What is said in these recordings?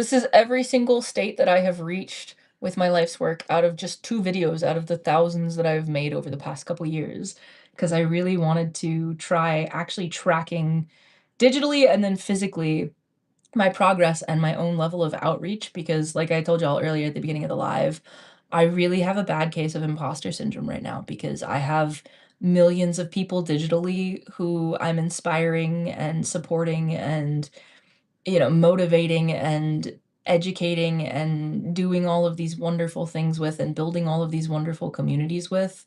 This is every single state that I have reached with my life's work out of just 2 videos out of the thousands that I've made over the past couple years, because I really wanted to try actually tracking digitally and then physically my progress and my own level of outreach because like I told y'all earlier at the beginning of the live, I really have a bad case of imposter syndrome right now because I have millions of people digitally who I'm inspiring and supporting and motivating and educating and doing all of these wonderful things with and building all of these wonderful communities with.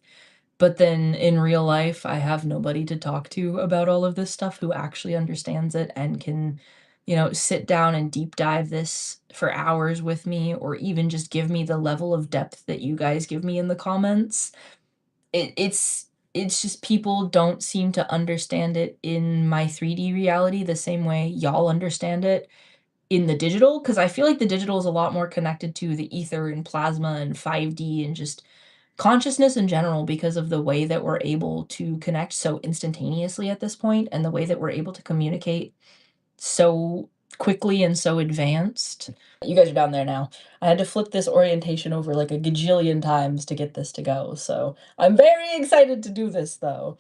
But then in real life, I have nobody to talk to about all of this stuff who actually understands it and can, sit down and deep dive this for hours with me or even just give me the level of depth that you guys give me in the comments. It's just people don't seem to understand it in my 3D reality the same way y'all understand it in the digital, because I feel like the digital is a lot more connected to the ether and plasma and 5D and just consciousness in general because of the way that we're able to connect so instantaneously at this point and the way that we're able to communicate so quickly and so advanced. You guys are down there now. I had to flip this orientation over like a gajillion times to get this to go, so I'm very excited to do this though.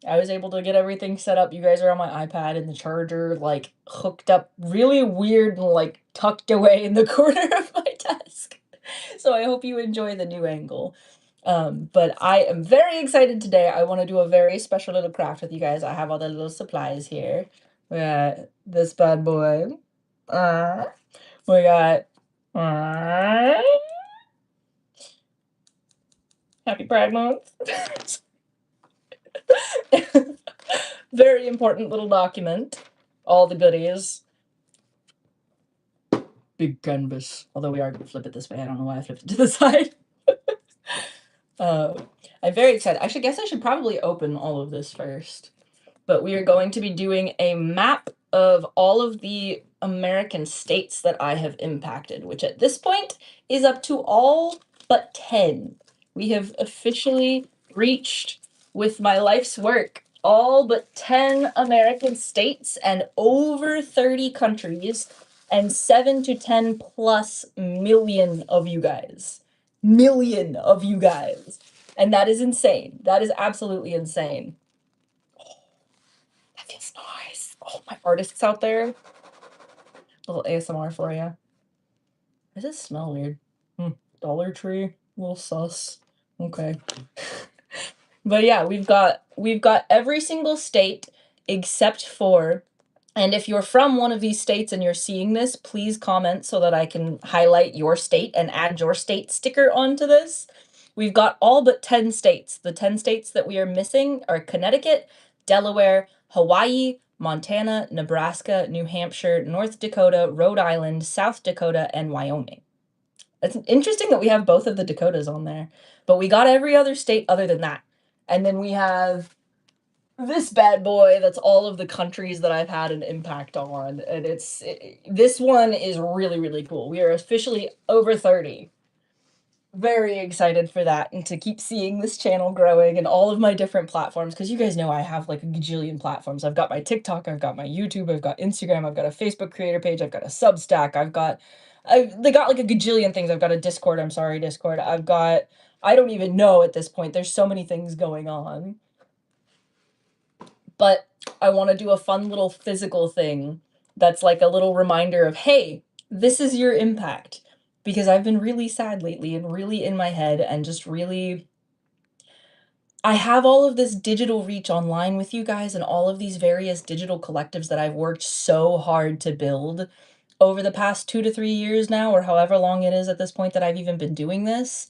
I was able to get everything set up. You guys are on my iPad and the charger, like, hooked up really weird and, like, tucked away in the corner of my desk. So I hope you enjoy the new angle. But I am very excited today. I want to do a very special little craft with you guys. I have all the little supplies here. We got this bad boy. Uh, we got uh, Happy Pride Month. Very important little document. All the goodies. Big canvas. Although we are going to flip it this way. I don't know why I flipped it to the side. I'm very excited. I guess I should probably open all of this first. But we are going to be doing a map of all of the American states that I have impacted, which at this point is up to all but 10. We have officially reached, with my life's work, all but 10 American states and over 30 countries and 7 to 10 plus million of you guys. Million of you guys. And that is insane. That is absolutely insane. That feels nice. Oh, my artists out there. A little ASMR for you. Does it smell weird? Dollar Tree? A little sus. Okay. But yeah, we've got every single state except for, and if you're from one of these states and you're seeing this, please comment so that I can highlight your state and add your state sticker onto this. We've got all but 10 states. The 10 states that we are missing are Connecticut, Delaware, Hawaii, Montana, Nebraska, New Hampshire, North Dakota, Rhode Island, South Dakota, and Wyoming. It's interesting that we have both of the Dakotas on there, but we got every other state other than that. And then we have this bad boy that's all of the countries that I've had an impact on, and this one is really, really cool. We are officially over 30. Very excited for that and to keep seeing this channel growing and all of my different platforms, because you guys know I have like a gajillion platforms. I've got my TikTok, I've got my YouTube, I've got Instagram, I've got a Facebook creator page, I've got a Substack, they got like a gajillion things. I've got a Discord, Discord. I don't even know at this point. There's so many things going on. But I want to do a fun little physical thing that's like a little reminder of, hey, this is your impact. Because I've been really sad lately and really in my head and just really, I have all of this digital reach online with you guys and all of these various digital collectives that I've worked so hard to build over the past 2 to 3 years now, or however long it is at this point that I've even been doing this.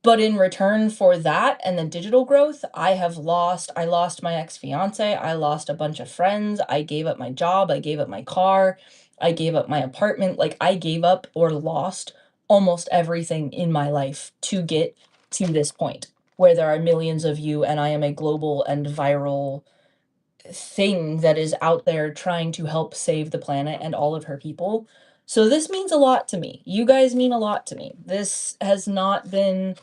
But in return for that and the digital growth, I lost my ex-fiance, I lost a bunch of friends, I gave up my job, I gave up my car, I gave up my apartment, like I gave up or lost almost everything in my life to get to this point where there are millions of you and I am a global and viral thing that is out there trying to help save the planet and all of her people. So this means a lot to me. You guys mean a lot to me. This has not been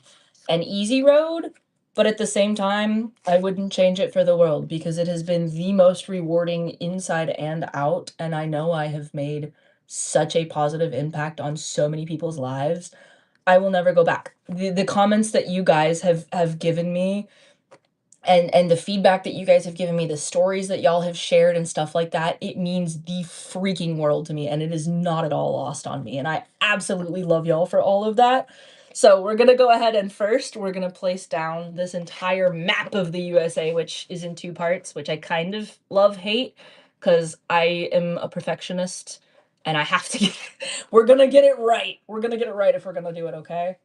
an easy road, but at the same time, I wouldn't change it for the world because it has been the most rewarding inside and out, and I know I have made such a positive impact on so many people's lives. I will never go back. The comments that you guys have given me and the feedback that you guys have given me, the stories that y'all have shared and stuff like that, it means the freaking world to me, and it is not at all lost on me, and I absolutely love y'all for all of that. So we're gonna go ahead and first we're gonna place down this entire map of the USA, which is in two parts, which I kind of love hate because I am a perfectionist and I have to get we're gonna get it right. We're gonna get it right if we're gonna do it, okay?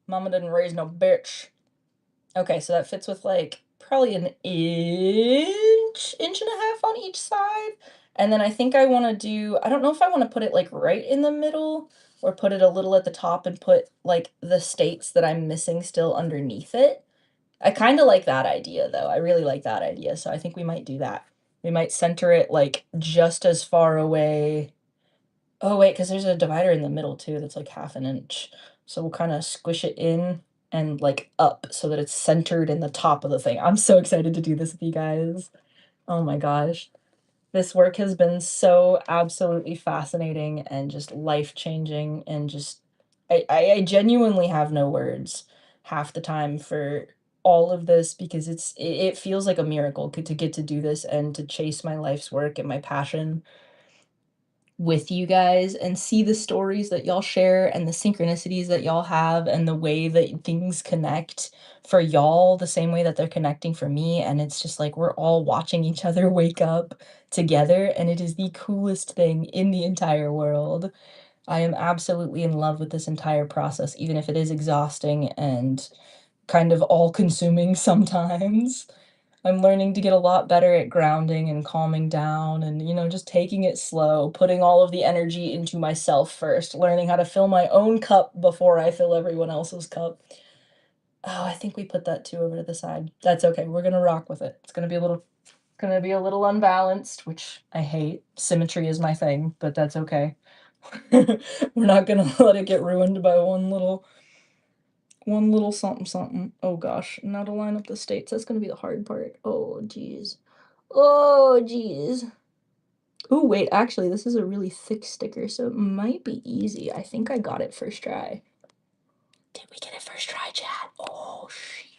Mama didn't raise no bitch. Okay, so that fits with like probably an inch, inch and a half on each side. And then I think I want to do, I don't know if I want to put it like right in the middle or put it a little at the top and put like the states that I'm missing still underneath it. I kind of like that idea though. I really like that idea. So I think we might do that. We might center it like just as far away. Oh wait, because there's a divider in the middle too that's like half an inch. So we'll kind of squish it in and like up so that it's centered in the top of the thing. I'm so excited to do this with you guys. Oh my gosh. This work has been so absolutely fascinating and just life-changing and just I genuinely have no words half the time for all of this because it feels like a miracle to get to do this and to chase my life's work and my passion with you guys and see the stories that y'all share and the synchronicities that y'all have and the way that things connect for y'all the same way that they're connecting for me. And it's just like we're all watching each other wake up together, and it is the coolest thing in the entire world. I am absolutely in love with this entire process, even if it is exhausting and kind of all consuming sometimes. I'm learning to get a lot better at grounding and calming down and, just taking it slow, putting all of the energy into myself first, learning how to fill my own cup before I fill everyone else's cup. Oh, I think we put that too over to the side. That's okay. We're gonna rock with it. It's gonna be a little unbalanced, which I hate. Symmetry is my thing, but that's okay. We're not gonna let it get ruined by one little something something. Oh gosh, now to line up the states, that's gonna be the hard part. Oh geez. Oh geez. Oh wait, actually this is a really thick sticker, so it might be easy. I think I got it first try. Did we get it first try, chat? Oh shit.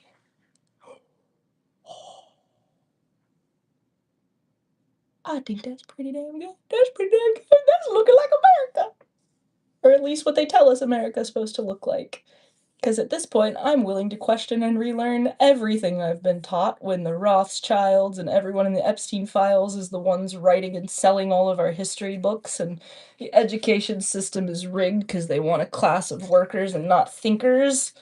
I think that's pretty damn good. That's pretty damn good. That's looking like America. Or at least what they tell us America's supposed to look like. Because at this point, I'm willing to question and relearn everything I've been taught when the Rothschilds and everyone in the Epstein files is the ones writing and selling all of our history books, and the education system is rigged because they want a class of workers and not thinkers.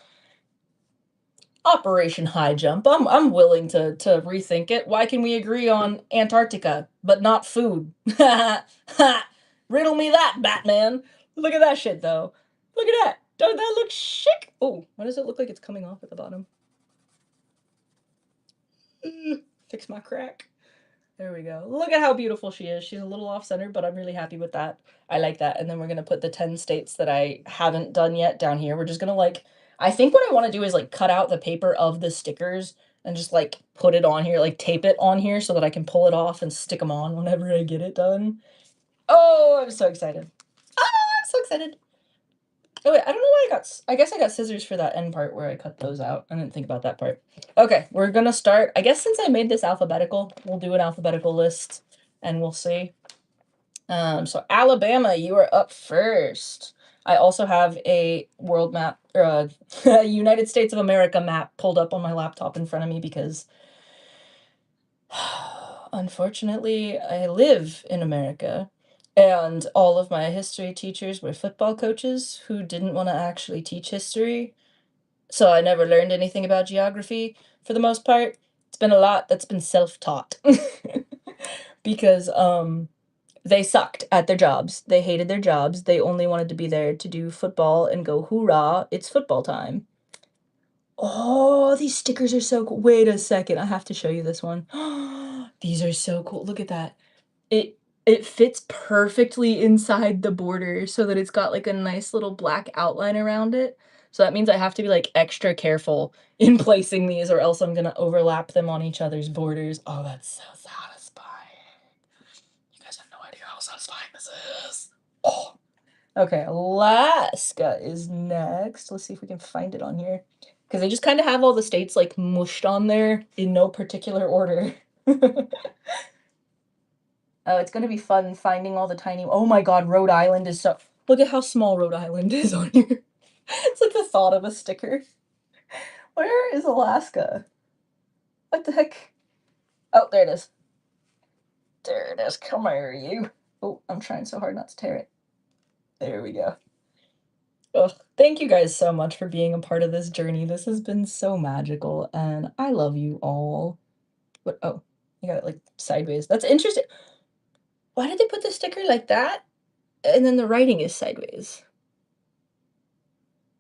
Operation High Jump. I'm willing to rethink it. Why can we agree on Antarctica, but not food? Riddle me that, Batman. Look at that shit, though. Look at that. Don't that look chic? Oh, why does it look like it's coming off at the bottom? Fix my crack. There we go. Look at how beautiful she is. She's a little off-center, but I'm really happy with that. I like that. And then we're gonna put the 10 states that I haven't done yet down here. We're just gonna like, I think what I want to do is like cut out the paper of the stickers and just like put it on here, like tape it on here so that I can pull it off and stick them on whenever I get it done. Oh, I'm so excited. Ah, I'm so excited. Oh wait, I don't know why I guess I got scissors for that end part where I cut those out. I didn't think about that part. Okay, we're gonna start. I guess since I made this alphabetical, we'll do an alphabetical list and we'll see. So Alabama, you are up first. I also have a world map, or a United States of America map pulled up on my laptop in front of me because unfortunately I live in America. And all of my history teachers were football coaches who didn't want to actually teach history. So I never learned anything about geography for the most part. It's been a lot that's been self-taught. Because they sucked at their jobs. They hated their jobs. They only wanted to be there to do football and go, "Hoorah, it's football time." Oh, these stickers are so cool. Wait a second, I have to show you this one. These are so cool. Look at that. It it fits perfectly inside the border so that it's got, like, a nice little black outline around it. So that means I have to be, like, extra careful in placing these or else I'm gonna overlap them on each other's borders. Oh, that's so satisfying. You guys have no idea how satisfying this is. Oh. Okay, Alaska is next. Let's see if we can find it on here. Because they just kind of have all the states like mushed on there in no particular order. Oh, it's gonna be fun finding all the tiny. Oh my god, Rhode Island is so. Look at how small Rhode Island is on here. It's like the thought of a sticker. Where is Alaska? What the heck? Oh, there it is. There it is. Come here, you. Oh, I'm trying so hard not to tear it. There we go. Ugh, thank you guys so much for being a part of this journey. This has been so magical, and I love you all. What? Oh, you got it like sideways. That's interesting. Why did they put the sticker like that? And then the writing is sideways.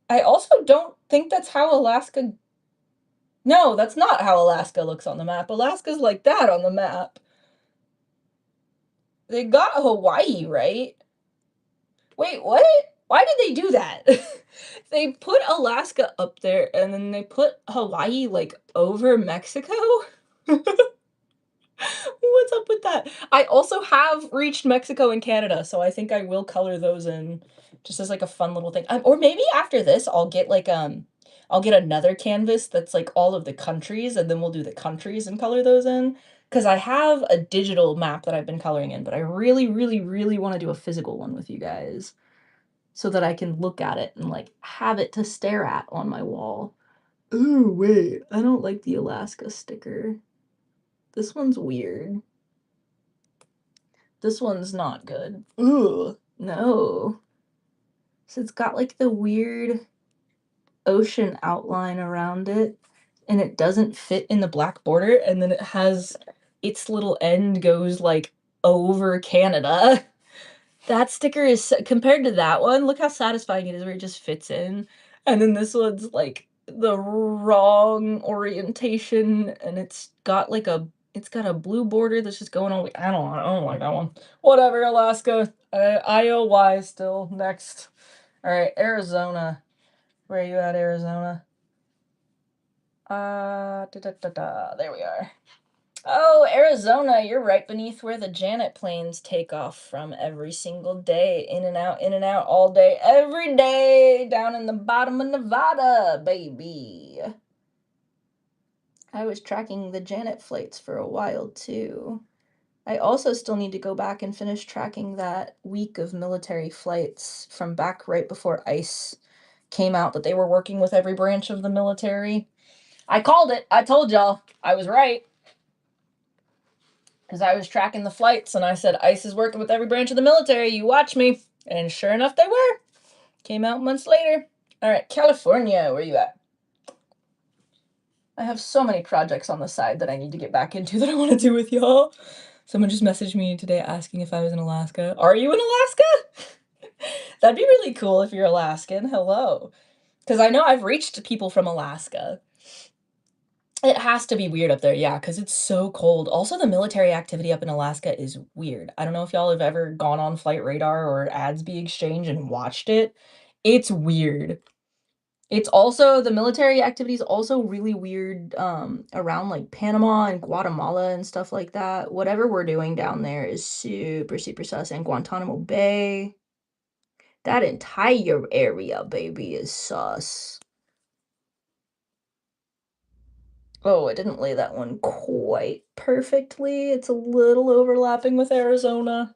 I also don't think that's how Alaska. No, that's not how Alaska looks on the map. Alaska's like that on the map. They got Hawaii, right? Wait, what? Why did they do that? They put Alaska up there and then they put Hawaii like over Mexico? What's up with that? I also have reached Mexico and Canada, so I think I will color those in just as like a fun little thing. Or maybe after this I'll get like I'll get another canvas that's like all of the countries and then we'll do the countries and color those in. Because I have a digital map that I've been coloring in, but I really, really, really want to do a physical one with you guys so that I can look at it and like have it to stare at on my wall. Ooh, wait, I don't like the Alaska sticker. This one's weird. This one's not good. Ooh, no. So it's got like the weird ocean outline around it, and it doesn't fit in the black border, and then it has its little end goes like over Canada. That sticker is compared to that one, look how satisfying it is where it just fits in. And then this one's like the wrong orientation and it's got a blue border that's just going on. I don't like that one. Whatever, Alaska. IOY still next. All right, Arizona. Where are you at, Arizona? There we are. Oh, Arizona, you're right beneath where the Janet planes take off from every single day. In and out, all day, every day, down in the bottom of Nevada, baby. I was tracking the Janet flights for a while, too. I also still need to go back and finish tracking that week of military flights from back right before ICE came out that they were working with every branch of the military. I called it. I told y'all. I was right. Because I was tracking the flights and I said, ICE is working with every branch of the military. You watch me. And sure enough, they were. Came out months later. All right, California, where you at? I have so many projects on the side that I need to get back into that I want to do with y'all. Someone just messaged me today asking if I was in Alaska. Are you in Alaska? That'd be really cool if you're Alaskan. Hello. Because I know I've reached people from Alaska. It has to be weird up there, yeah, because it's so cold. Also, the military activity up in Alaska is weird. I don't know if y'all have ever gone on Flight Radar or Adsby Exchange and watched it. It's weird. It's also the military activity is also really weird around like Panama and Guatemala and stuff like that. Whatever we're doing down there is super, super sus. And Guantanamo Bay. That entire area, baby, is sus. Oh, I didn't lay that one quite perfectly. It's a little overlapping with Arizona.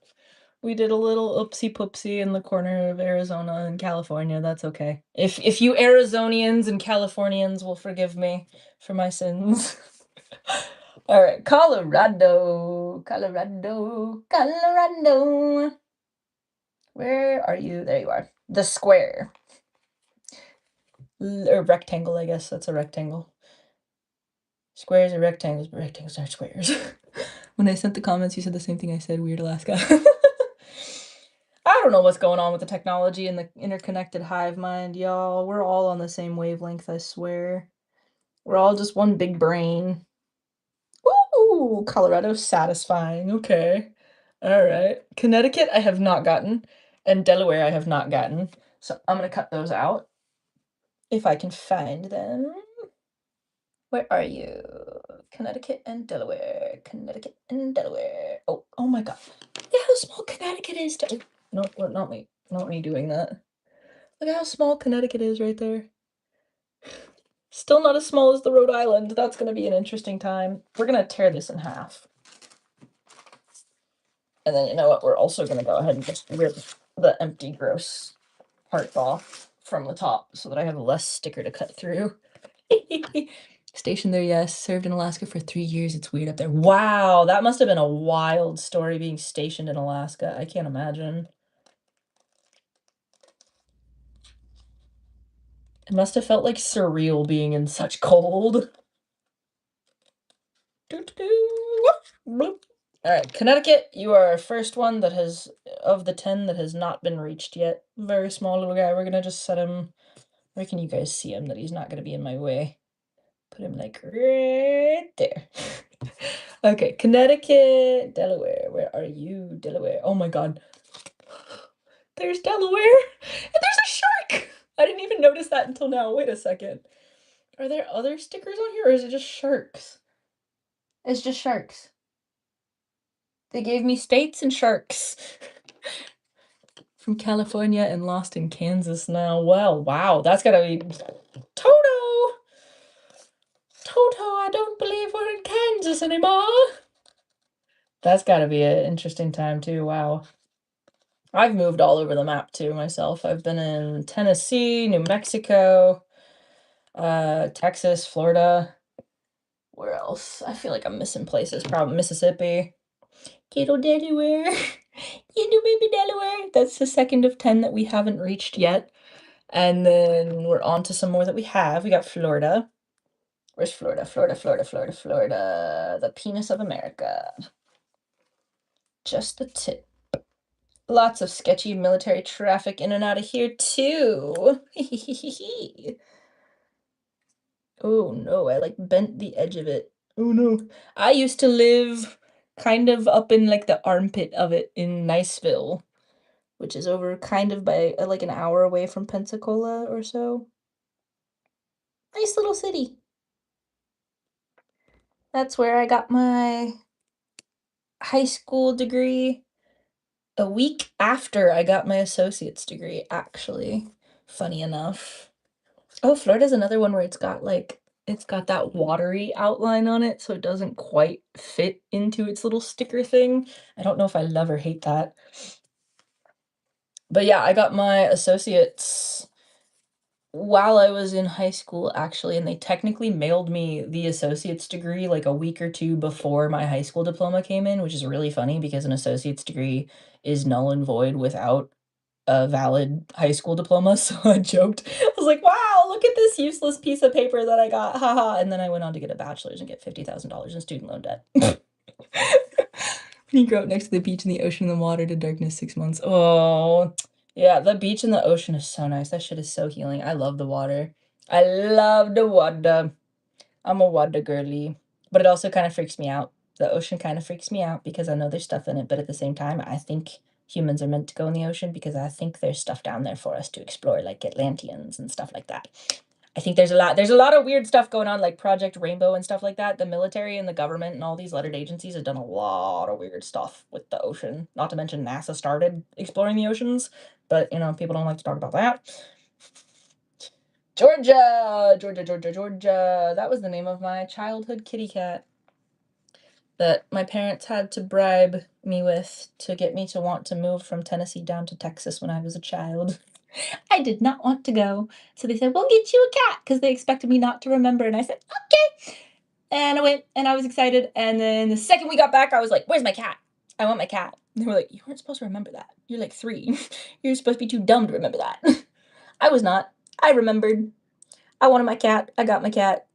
We did a little oopsie poopsie in the corner of Arizona and California. That's okay. If you Arizonians and Californians will forgive me for my sins. All right, Colorado, Colorado, Colorado. Where are you? There you are. The square. Or rectangle, I guess. That's a rectangle. Squares are rectangles, but rectangles aren't squares. When I sent the comments, you said the same thing I said, weird Alaska. I don't know what's going on with the technology and the interconnected hive mind, y'all. We're all on the same wavelength, I swear. We're all just one big brain. Ooh, Colorado's satisfying. Okay. All right. Connecticut, I have not gotten. And Delaware, I have not gotten. So I'm going to cut those out if I can find them. Where are you? Connecticut and Delaware. Connecticut and Delaware. Oh my god. Look at how small Connecticut is to no, not me. Not me doing that. Look at how small Connecticut is right there. Still not as small as the Rhode Island. That's gonna be an interesting time. We're gonna tear this in half. And then you know what? We're also gonna go ahead and just rip the empty gross parts off from the top so that I have less sticker to cut through. Stationed there, yes. Served in Alaska for 3 years. It's weird up there. Wow, that must have been a wild story being stationed in Alaska. I can't imagine. It must have felt like surreal being in such cold. Alright, Connecticut, you are our first one that has, of the 10 that has not been reached yet. Very small little guy. We're gonna just set him, where can you guys see him that he's not gonna be in my way? Put him like right there. Okay, Connecticut, Delaware. Where are you, Delaware? Oh my god. There's Delaware, and there's a shark! I didn't even notice that until now. Wait a second. Are there other stickers on here, or is it just sharks? It's just sharks. They gave me states and sharks. From California and lost in Kansas now. Well, wow, that's gotta be Toto! Toto, I don't believe we're in Kansas anymore. That's gotta be an interesting time too, wow. I've moved all over the map too myself. I've been in Tennessee, New Mexico, Texas, Florida. Where else? I feel like I'm missing places. Probably Mississippi. Little Delaware. Little baby Delaware. That's the second of 10 that we haven't reached yet. And then we're on to some more that we have. We got Florida. Where's Florida? Florida, Florida, Florida, Florida. The penis of America. Just the tip. Lots of sketchy military traffic in and out of here, too. Oh, no, I, like, bent the edge of it. Oh, no. I used to live kind of up in, like, the armpit of it in Niceville, which is over kind of by, like, an hour away from Pensacola or so. Nice little city. That's where I got my high school degree. A week after I got my associate's degree, actually. Funny enough. Oh, Florida's another one where it's got, like, it's got that watery outline on it, so it doesn't quite fit into its little sticker thing. I don't know if I love or hate that. But yeah, I got my associate's while I was in high school, actually, and they technically mailed me the associate's degree, like, a week or 2 before my high school diploma came in, which is really funny because an associate's degree is null and void without a valid high school diploma, so I joked. I was like, "Wow, look at this useless piece of paper that I got, haha," and then I went on to get a bachelor's and get $50,000 in student loan debt. When you grow up next to the beach and the ocean and the water to darkness 6 months. Oh, yeah, the beach and the ocean is so nice. That shit is so healing. I love the water. I love the water. I'm a water girly, but it also kind of freaks me out. The ocean kind of freaks me out because I know there's stuff in it, but at the same time, I think humans are meant to go in the ocean because I think there's stuff down there for us to explore, like Atlanteans and stuff like that. I think there's a lot of weird stuff going on, like Project Rainbow and stuff like that. The military and the government and all these lettered agencies have done a lot of weird stuff with the ocean. Not to mention NASA started exploring the oceans, but you know, people don't like to talk about that. Georgia, Georgia, Georgia, Georgia. That was the name of my childhood kitty cat that my parents had to bribe me with to get me to want to move from Tennessee down to Texas when I was a child. I did not want to go. So they said, "We'll get you a cat," because they expected me not to remember. And I said, "Okay." And I went and I was excited. And then the second we got back, I was like, "Where's my cat? I want my cat." And they were like, "You weren't supposed to remember that. You're like 3. You're supposed to be too dumb to remember that." I was not. I remembered. I wanted my cat. I got my cat.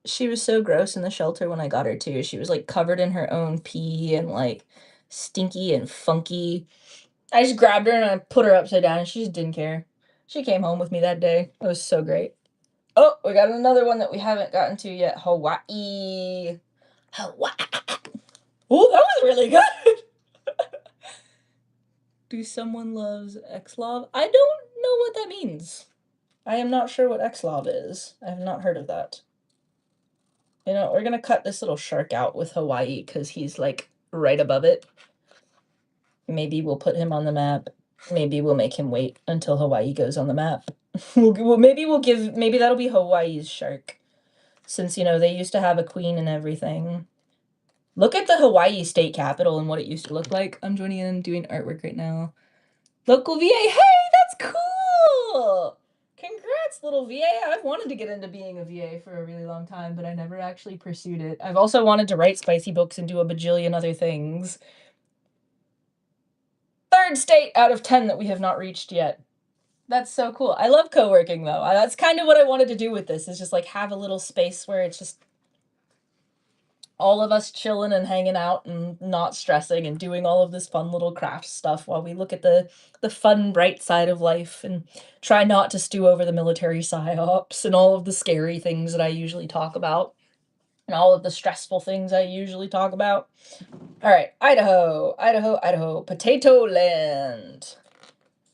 She was so gross in the shelter when I got her too. She was like covered in her own pee and like stinky and funky. I just grabbed her and I put her upside down and she just didn't care. She came home with me that day. It was so great. Oh, we got another one that we haven't gotten to yet. Hawaii. Hawaii. Oh, that was really good. Do someone loves X-Love? I don't know what that means. I am not sure what XLOB is. I have not heard of that. You know, we're gonna cut this little shark out with Hawaii because he's like right above it. Maybe we'll put him on the map. Maybe we'll make him wait until Hawaii goes on the map. Maybe that'll be Hawaii's shark. Since, you know, they used to have a queen and everything. Look at the Hawaii state capital and what it used to look like. I'm joining in and doing artwork right now. Local VA. Hey, that's cool! Congrats, little VA. I've wanted to get into being a VA for a really long time, but I never actually pursued it. I've also wanted to write spicy books and do a bajillion other things. Third state out of 10 that we have not reached yet. That's so cool. I love co-working, though. That's kind of what I wanted to do with this, is just, like, have a little space where it's just all of us chilling and hanging out and not stressing and doing all of this fun little craft stuff while we look at the fun, bright side of life and try not to stew over the military psyops and all of the scary things that I usually talk about and all of the stressful things I usually talk about. All right, Idaho, Idaho, Idaho, Potato Land.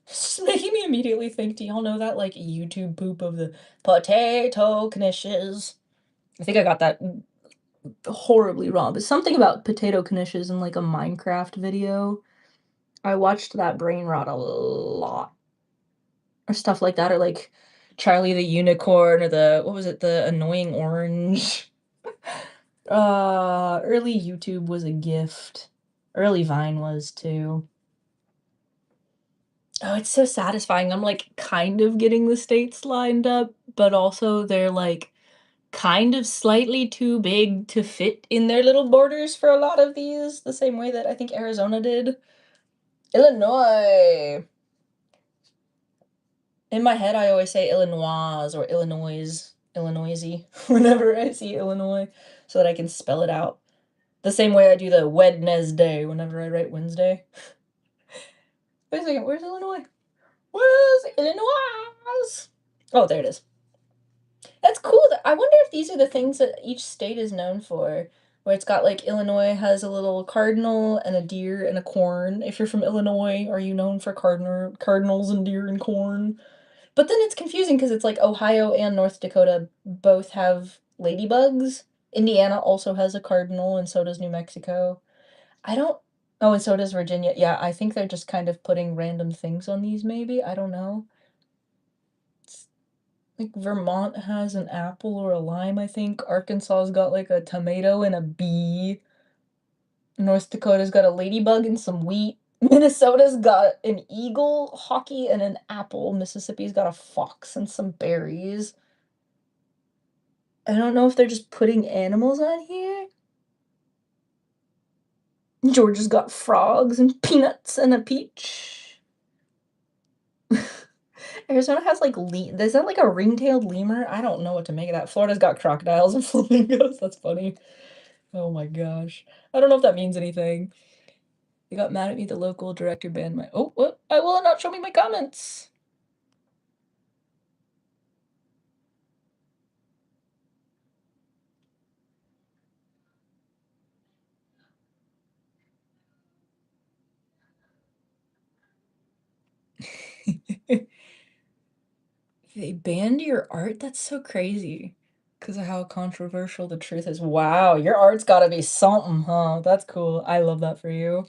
It's making me immediately think, do y'all know that, like, YouTube poop of the potato knishes? I think I got that horribly wrong, but something about potato knishes in, like, a Minecraft video. I watched that brain rot a lot. Or stuff like that, or, like, Charlie the Unicorn, or the what was it? The Annoying Orange. Early YouTube was a gift. Early Vine was too. Oh, it's so satisfying. I'm, like, kind of getting the states lined up, but also they're, like, kind of slightly too big to fit in their little borders for a lot of these, the same way that I think Arizona did. Illinois! In my head, I always say Illinois or Illinoisy whenever I see Illinois, so that I can spell it out. The same way I do the Wednesday whenever I write Wednesday. Wait a second, where's Illinois? Where's Illinois? Oh, there it is. That's cool. I wonder if these are the things that each state is known for. Where it's got, like, Illinois has a little cardinal and a deer and a corn. If you're from Illinois, are you known for cardinals and deer and corn? But then it's confusing because it's like Ohio and North Dakota both have ladybugs. Indiana also has a cardinal, and so does New Mexico. I don't. Oh, and so does Virginia. Yeah, I think they're just kind of putting random things on these, maybe. I don't know. Like, Vermont has an apple or a lime, I think. Arkansas's got, like, a tomato and a bee. North Dakota's got a ladybug and some wheat. Minnesota's got an eagle, hockey, and an apple. Mississippi's got a fox and some berries. I don't know if they're just putting animals on here. Georgia's got frogs and peanuts and a peach. Arizona has, like, is that, like, a ring-tailed lemur? I don't know what to make of that. Florida's got crocodiles and flamingos. That's funny. Oh my gosh. I don't know if that means anything. They got mad at me, the local director banned my— oh, what? I will not show me my comments! They banned your art? That's so crazy. Because of how controversial the truth is. Wow, your art's gotta be something, huh? That's cool. I love that for you.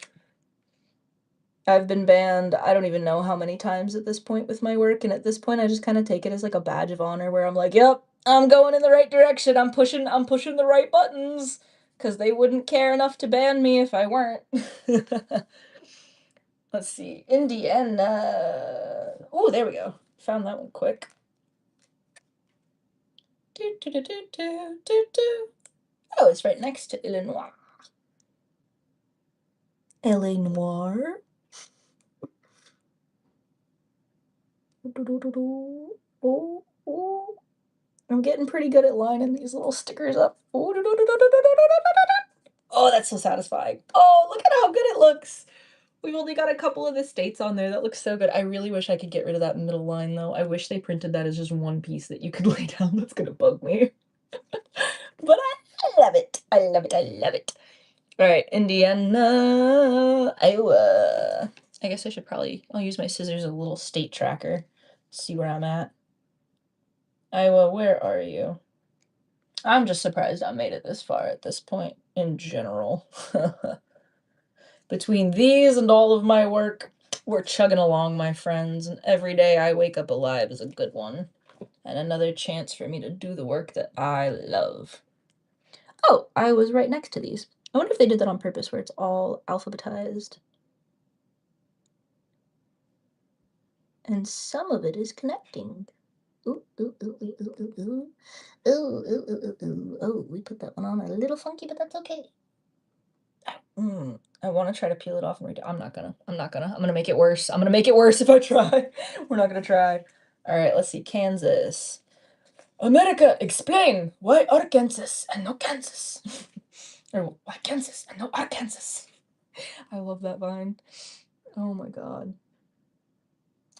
I've been banned, I don't even know how many times at this point with my work, and at this point, I just kinda take it as, like, a badge of honor where I'm like, "Yep, I'm going in the right direction, I'm pushing the right buttons, because they wouldn't care enough to ban me if I weren't." Let's see, Indiana. Oh, there we go. Found that one quick. Do, do, do, do, do, do, do. Oh, it's right next to Illinois. Illinois. Oh, oh. I'm getting pretty good at lining these little stickers up. Oh, that's so satisfying. Oh, look at how good it looks. We've only got a couple of the states on there. That looks so good. I really wish I could get rid of that middle line, though. I wish they printed that as just one piece that you could lay down. That's gonna bug me. But I love it. I love it. I love it. All right, Indiana, Iowa. I guess I'll use my scissors as a little state tracker. See where I'm at. Iowa, where are you? I'm just surprised I made it this far at this point in general. Between these and all of my work, we're chugging along, my friends, and every day I wake up alive is a good one. And another chance for me to do the work that I love. Oh, I was right next to these. I wonder if they did that on purpose, where it's all alphabetized. And some of it is connecting. Ooh, ooh, ooh, ooh, ooh, ooh, ooh. Ooh, ooh, ooh, ooh, ooh. Oh, we put that one on a little funky, but that's okay. I want to try to peel it off and read it. I'm not gonna. I'm gonna make it worse. I'm gonna make it worse if I try. We're not gonna try. All right, let's see. Kansas. America, explain why Arkansas and no Kansas. Or why Kansas and no Arkansas. I love that vine. Oh my god.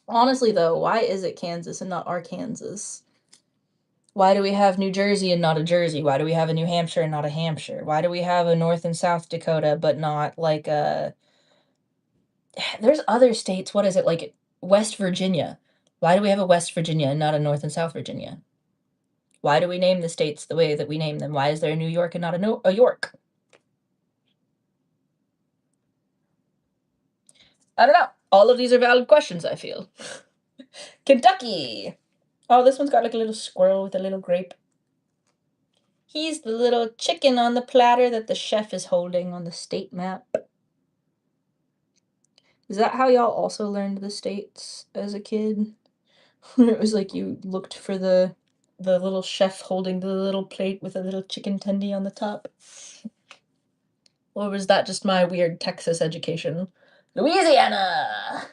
Honestly, though, why is it Kansas and not Arkansas? Why do we have New Jersey and not a Jersey? Why do we have a New Hampshire and not a Hampshire? Why do we have a North and South Dakota but not like a... There's other states. What is it? Like West Virginia. Why do we have a West Virginia and not a North and South Virginia? Why do we name the states the way that we name them? Why is there a New York and not a York? I don't know. All of these are valid questions, I feel. Kentucky. Oh, this one's got like a little squirrel with a little grape. He's the little chicken on the platter that the chef is holding on the state map. Is that how y'all also learned the states as a kid? It was like you looked for the little chef holding the little plate with a little chicken tendy on the top. Or was that just my weird Texas education? Louisiana!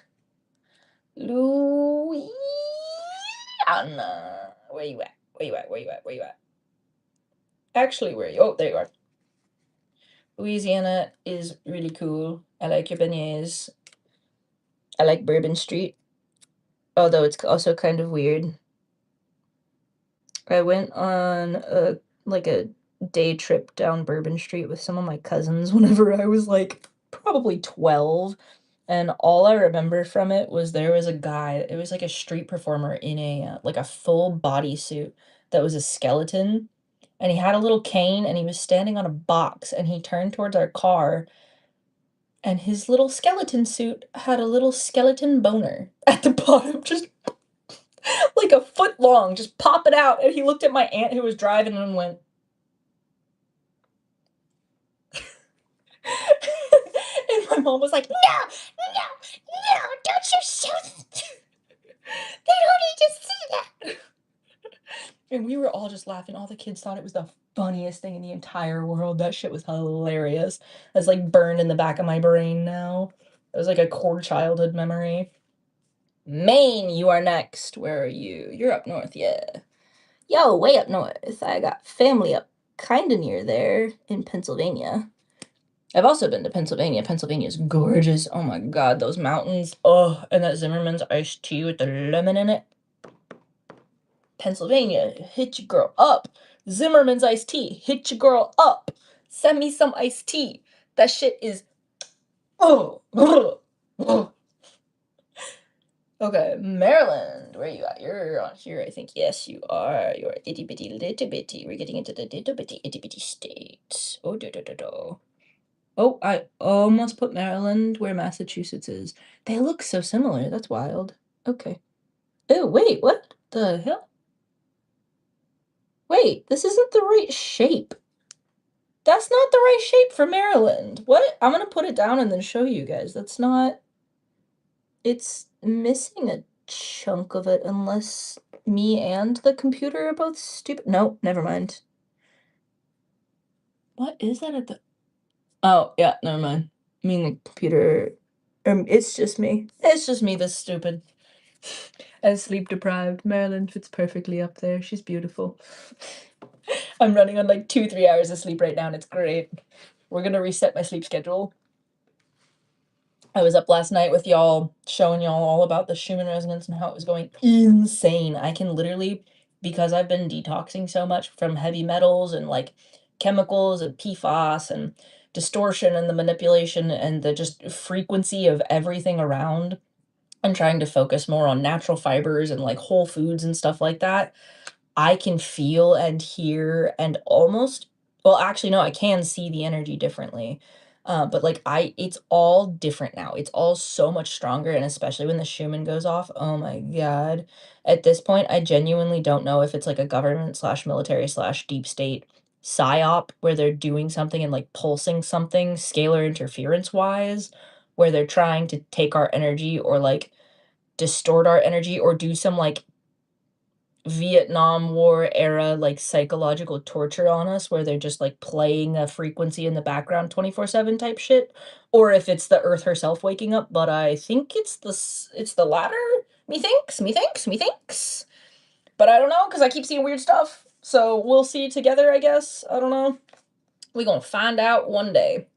Louisiana. Where you at? Where you at? Where you at? Where you at? Actually, where are you? Oh, there you are. Louisiana is really cool. I like your beignets. I like Bourbon Street, although it's also kind of weird. I went on a day trip down Bourbon Street with some of my cousins whenever I was like probably 12, and all I remember from it was there was a guy, it was like a street performer in a like a full bodysuit that was a skeleton, and he had a little cane and he was standing on a box and he turned towards our car, and his little skeleton suit had a little skeleton boner at the bottom, just like a foot long, just pop it out. And he looked at my aunt who was driving and went, and my mom was like, no, don't you show them. They don't need to see that. And we were all just laughing. All the kids thought it was the funniest thing in the entire world. That shit was hilarious. It's like burned in the back of my brain now. It was like a core childhood memory. Maine, you are next. Where are you? You're up north, yeah. Yo, way up north. I got family up kinda near there in Pennsylvania. I've also been to Pennsylvania. Pennsylvania is gorgeous. Oh my god, those mountains. Oh, and that Zimmerman's iced tea with the lemon in it. Pennsylvania, hit your girl up. Zimmerman's iced tea, hit your girl up. Send me some iced tea. That shit is... Oh. Okay, Maryland, where you at? You're on here, I think. Yes, you are. You're itty bitty little bitty. We're getting into the little bitty itty bitty state. Oh, do do do do. Oh, I almost put Maryland where Massachusetts is. They look so similar. That's wild. Okay. Oh, wait, what the hell? Wait, this isn't the right shape. That's not the right shape for Maryland. What? I'm gonna put it down and then show you guys. That's not... It's missing a chunk of it unless me and the computer are both stupid. No, never mind. What is that at the... Oh, yeah, never mind. I mean, the computer... it's just me. It's just me that's stupid. And sleep deprived. Marilyn fits perfectly up there. She's beautiful. I'm running on like 2-3 hours of sleep right now, and it's great. We're gonna reset my sleep schedule. I was up last night with y'all, showing y'all all about the Schumann resonance and how it was going insane. I can literally, because I've been detoxing so much from heavy metals and like chemicals and PFAS and distortion and the manipulation and the just frequency of everything around, and trying to focus more on natural fibers and like whole foods and stuff like that, I can feel and hear and almost well, actually, no, I can see the energy differently. But, like, it's all different now. It's all so much stronger, and especially when the Schumann goes off, oh my god. At this point, I genuinely don't know if it's, like, a government/military/deep slash military slash deep state psyop where they're doing something and, like, pulsing something scalar interference-wise, where they're trying to take our energy or, like, distort our energy or do some, like, Vietnam War era, like, psychological torture on us where they're just, like, playing a frequency in the background 24/7 type shit, or if it's the Earth herself waking up, but I think it's the latter. Me thinks. But I don't know, cause I keep seeing weird stuff, so we'll see together, I guess. I don't know. We gonna find out one day,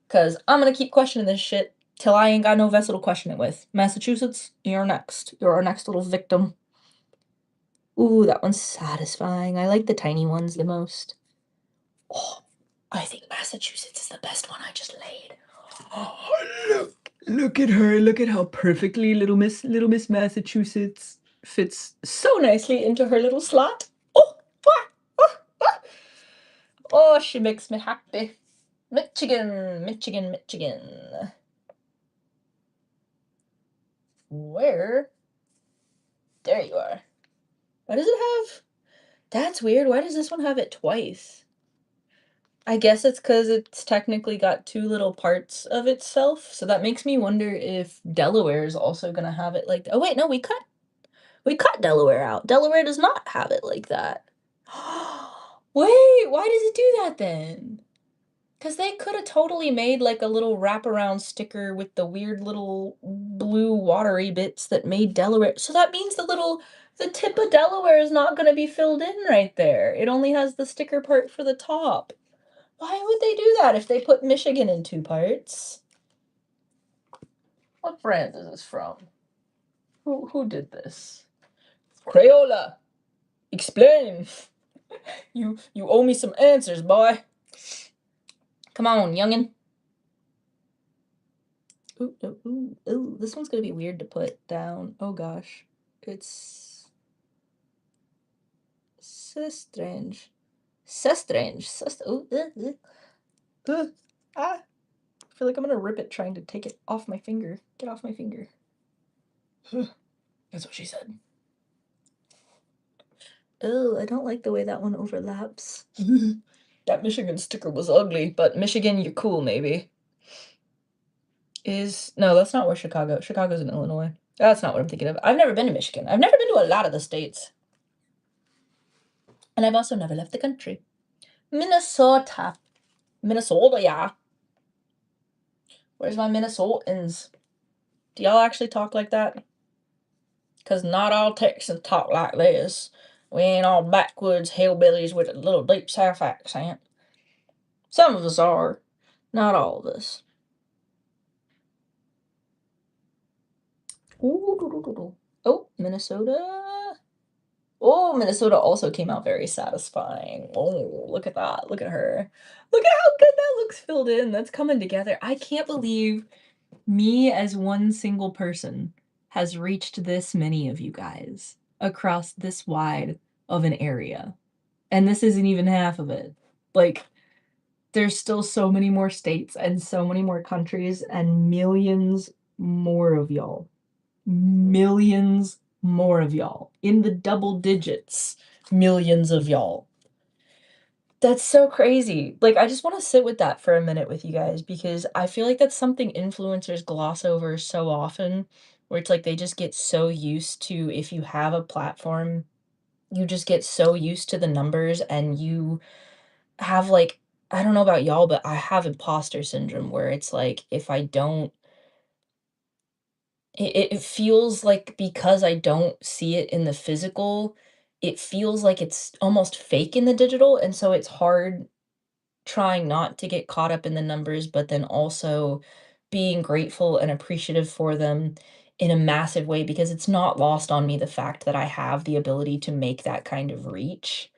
cause I'm gonna keep questioning this shit till I ain't got no vessel to question it with. Massachusetts, you're next. You're our next little victim. Ooh, that one's satisfying. I like the tiny ones the most. Oh, I think Massachusetts is the best one I just laid. Oh, look at her. Look at how perfectly little Miss Massachusetts fits so nicely into her little slot. Oh, ah, ah, ah. Oh, she makes me happy. Michigan. Where? There you are. Why does it have? That's weird. Why does this one have it twice? I guess it's because it's technically got 2 little parts of itself, so that makes me wonder if Delaware is also gonna have it like oh, wait, no, we cut Delaware out. Delaware does not have it like that. Wait, why does it do that then? Because they coulda totally made, like, a little wraparound sticker with the weird little blue watery bits that made Delaware so that means the tip of Delaware is not gonna be filled in right there. It only has the sticker part for the top. Why would they do that if they put Michigan in 2 parts? What brand is this from? Who did this? Crayola! Explain! You owe me some answers, boy. Come on, youngin. Ooh, this one's gonna be weird to put down. Oh gosh. It's so strange. So strange. Ooh, ah. I feel like I'm gonna rip it trying to take it off my finger. Get off my finger. That's what she said. Oh, I don't like the way that one overlaps. That Michigan sticker was ugly, but Michigan, you're cool, maybe. No, that's not where Chicago's in Illinois. That's not what I'm thinking of. I've never been to Michigan. I've never been to a lot of the states. And I've also never left the country. Minnesota. Minnesota, yeah. Where's my Minnesotans? Do y'all actually talk like that? Because not all Texans talk like this. We ain't all backwoods hillbillies with a little deep south accent. Some of us are. Not all of us. Ooh, oh, Minnesota. Oh, Minnesota also came out very satisfying. Oh, look at that. Look at her. Look at how good that looks filled in. That's coming together. I can't believe me as one single person has reached this many of you guys across this wide of an area. And this isn't even half of it. Like, there's still so many more states and so many more countries and millions more of y'all. Millions more of y'all. In the double digits, millions of y'all. That's so crazy. Like, I just wanna sit with that for a minute with you guys because I feel like that's something influencers gloss over so often, where it's like they just get so used to if you have a platform, you just get so used to the numbers and you have, like I don't know about y'all, but I have imposter syndrome where it's like, if I don't it feels like because I don't see it in the physical, it feels like it's almost fake in the digital, and so it's hard trying not to get caught up in the numbers, but then also being grateful and appreciative for them in a massive way because it's not lost on me the fact that I have the ability to make that kind of reach.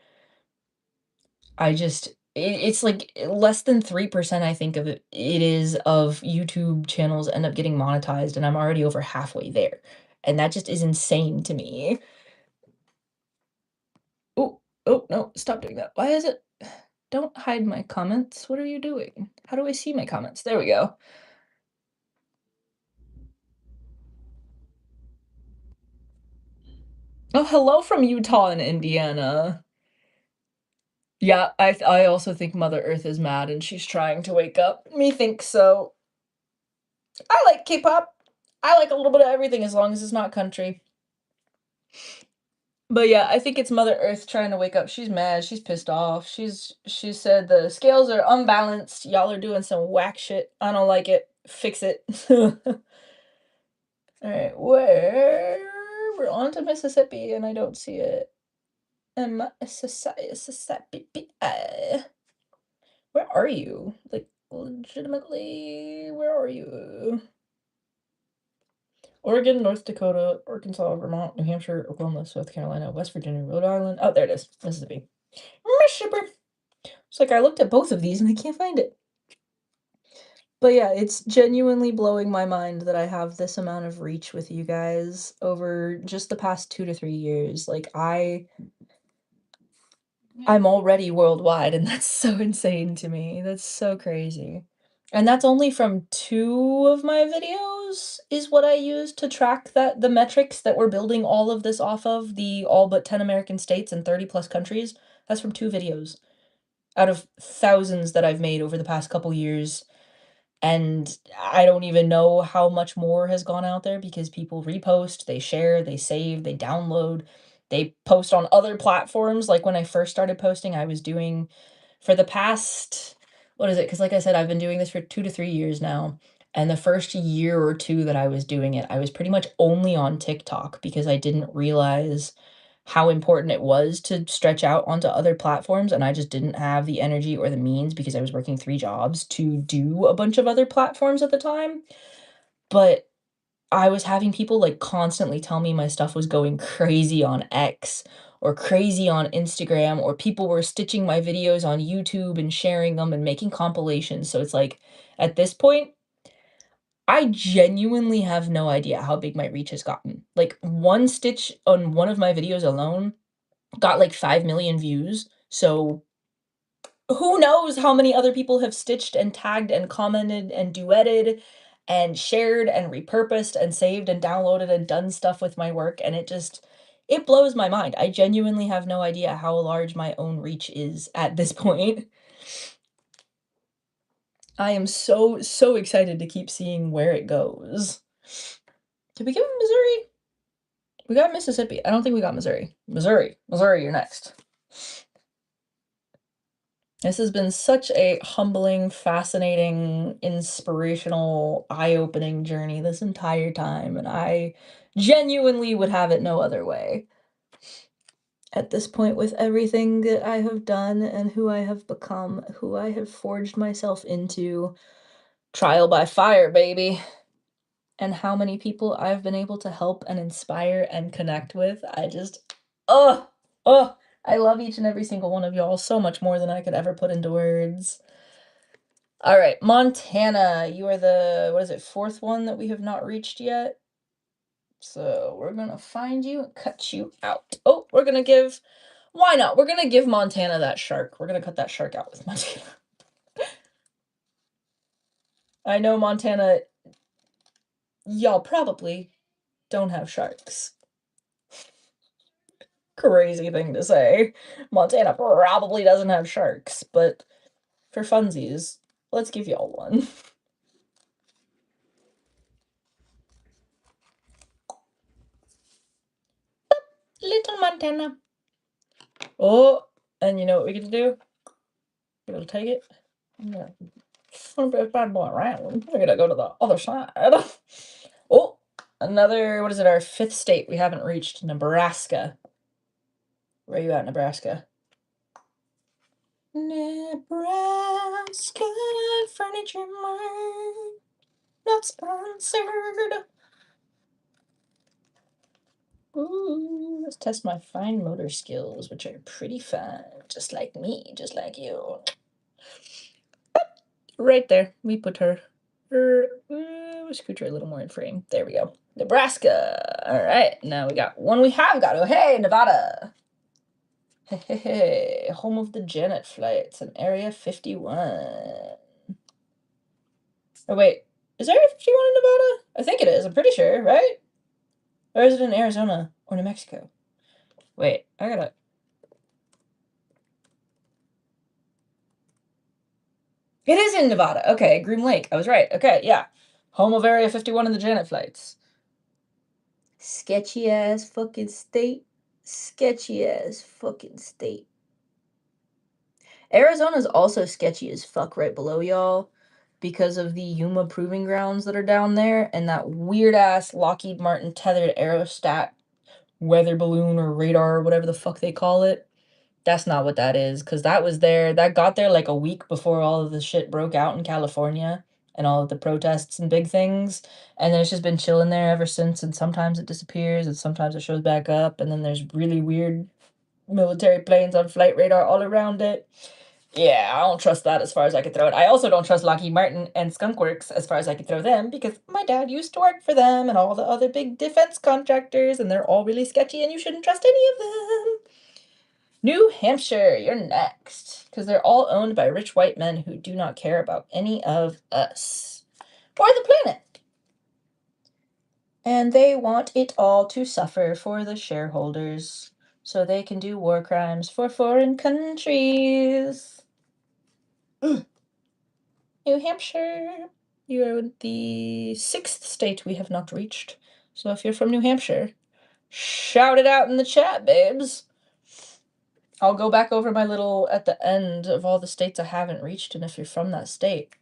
It's like less than 3% I think of it is of YouTube channels end up getting monetized, and I'm already over halfway there, and that just is insane to me. Oh, no, stop doing that. Why is it? Don't hide my comments. What are you doing? How do I see my comments? There we go. Oh, hello from Utah and Indiana. Yeah, I also think Mother Earth is mad and she's trying to wake up. Me think so. I like K-pop. I like a little bit of everything as long as it's not country. But yeah, I think it's Mother Earth trying to wake up. She's mad. She's pissed off. She said the scales are unbalanced. Y'all are doing some whack shit. I don't like it. Fix it. All right, where we're on to Mississippi and I don't see it. Mississippi. Where are you? Like legitimately, where are you? Oregon, North Dakota, Arkansas, Vermont, New Hampshire, Oklahoma, South Carolina, West Virginia, Rhode Island. Oh, there it is. Mississippi. Mississippi. It's like I looked at both of these and I can't find it. But yeah, it's genuinely blowing my mind that I have this amount of reach with you guys over just the past 2 to 3 years. Like I'm already worldwide and that's so insane to me. That's so crazy. And that's only from 2 of my videos is what I use to track the metrics that we're building all of this off of, the all but 10 American states and 30 plus countries. That's from 2 videos out of thousands that I've made over the past couple years. And I don't even know how much more has gone out there because people repost, they share, they save, they download, they post on other platforms. Like when I first started posting, I was doing for the past, what is it? Because like I said, I've been doing this for 2 to 3 years now. And the first year or 2 that I was doing it, I was pretty much only on TikTok because I didn't realize how important it was to stretch out onto other platforms, and I just didn't have the energy or the means because I was working 3 jobs to do a bunch of other platforms at the time. But I was having people, like, constantly tell me my stuff was going crazy on X or crazy on Instagram, or people were stitching my videos on YouTube and sharing them and making compilations, so it's like, at this point, I genuinely have no idea how big my reach has gotten. Like, one stitch on one of my videos alone got like 5 million views, so who knows how many other people have stitched and tagged and commented and duetted and shared and repurposed and saved and downloaded and done stuff with my work, and it blows my mind. I genuinely have no idea how large my own reach is at this point. I am so, so excited to keep seeing where it goes. Did we give him Missouri? We got Mississippi. I don't think we got Missouri. Missouri, you're next. This has been such a humbling, fascinating, inspirational, eye-opening journey this entire time, and I genuinely would have it no other way. At this point, with everything that I have done and who I have become, who I have forged myself into, trial by fire, baby, and how many people I've been able to help and inspire and connect with, I just, oh, oh, I love each and every single one of y'all so much more than I could ever put into words. All right, Montana, you are the, what is it, 4th one that we have not reached yet? So we're gonna find you and cut you out. Oh, we're gonna give, why not? We're gonna give Montana that shark. We're gonna cut that shark out with Montana. I know Montana, y'all probably don't have sharks. Crazy thing to say. Montana probably doesn't have sharks, but for funsies, let's give y'all one. Little Montana. Oh, and you know what we get to do? We're gonna take it. Yeah. Flip this bad boy around. We're gonna go to the other side. Oh, another, what is it, our 5th state we haven't reached, Nebraska. Where are you at, Nebraska? Nebraska Furniture Mart. Not sponsored. Ooh, let's test my fine motor skills, which are pretty fine. Just like me, just like you. Right there, we put her. Scoot her a little more in frame. There we go. Nebraska. All right, now we got one we have got. Oh, hey, Nevada. Hey, home of the Janet flights in Area 51. Oh, wait. Is Area 51 in Nevada? I think it is. I'm pretty sure, right? Or is it in Arizona or New Mexico? Wait, I gotta. It is in Nevada. Okay, Groom Lake. I was right. Okay, yeah. Home of Area 51 and the Janet flights. Sketchy ass fucking state. Sketchy ass fucking state. Arizona's also sketchy as fuck right below y'all because of the Yuma proving grounds that are down there and that weird ass Lockheed Martin tethered aerostat weather balloon or radar or whatever the fuck they call it. That's not what that is, because that was there. That got there like a week before all of the shit broke out in California and all of the protests and big things. And then it's just been chilling there ever since. And sometimes it disappears and sometimes it shows back up. And then there's really weird military planes on flight radar all around it. Yeah, I don't trust that as far as I could throw it. I also don't trust Lockheed Martin and Skunk Works as far as I could throw them because my dad used to work for them and all the other big defense contractors, and they're all really sketchy and you shouldn't trust any of them. New Hampshire, you're next. Because they're all owned by rich white men who do not care about any of us or the planet. And they want it all to suffer for the shareholders so they can do war crimes for foreign countries. New Hampshire, you're the 6th state we have not reached. So if you're from New Hampshire, shout it out in the chat, babes. I'll go back over my little at the end of all the states I haven't reached, and if you're from that state,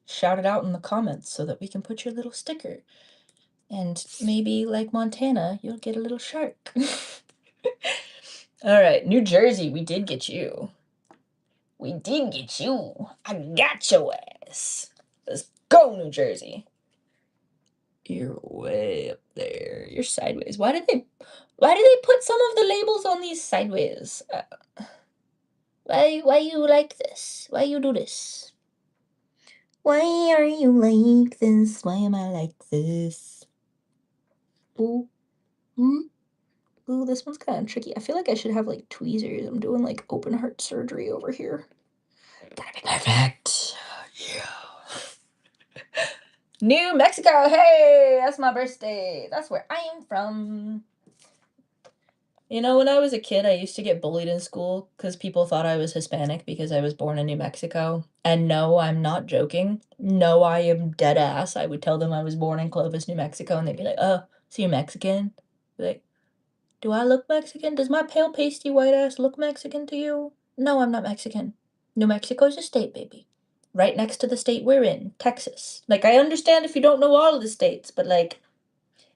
shout it out in the comments so that we can put your little sticker. And maybe, like Montana, you'll get a little shark. All right, New Jersey, we did get you. We did get you. I got your ass. Let's go, New Jersey. You're way up there. You're sideways. Why did they put some of the labels on these sideways? Why you like this? Why you do this? Why are you like this? Why am I like this? Ooh. Ooh, this one's kind of tricky. I feel like I should have like tweezers. I'm doing like open heart surgery over here. Gotta be perfect. Yeah. New Mexico. Hey, that's my birthday. That's where I am from. You know, when I was a kid, I used to get bullied in school because people thought I was Hispanic because I was born in New Mexico. And no, I'm not joking. No, I am dead ass. I would tell them I was born in Clovis, New Mexico, and they'd be like, "Oh, so you're Mexican?" Like, do I look Mexican? Does my pale, pasty white ass look Mexican to you? No, I'm not Mexican. New Mexico's a state, baby. Right next to the state we're in, Texas. Like, I understand if you don't know all of the states, but like,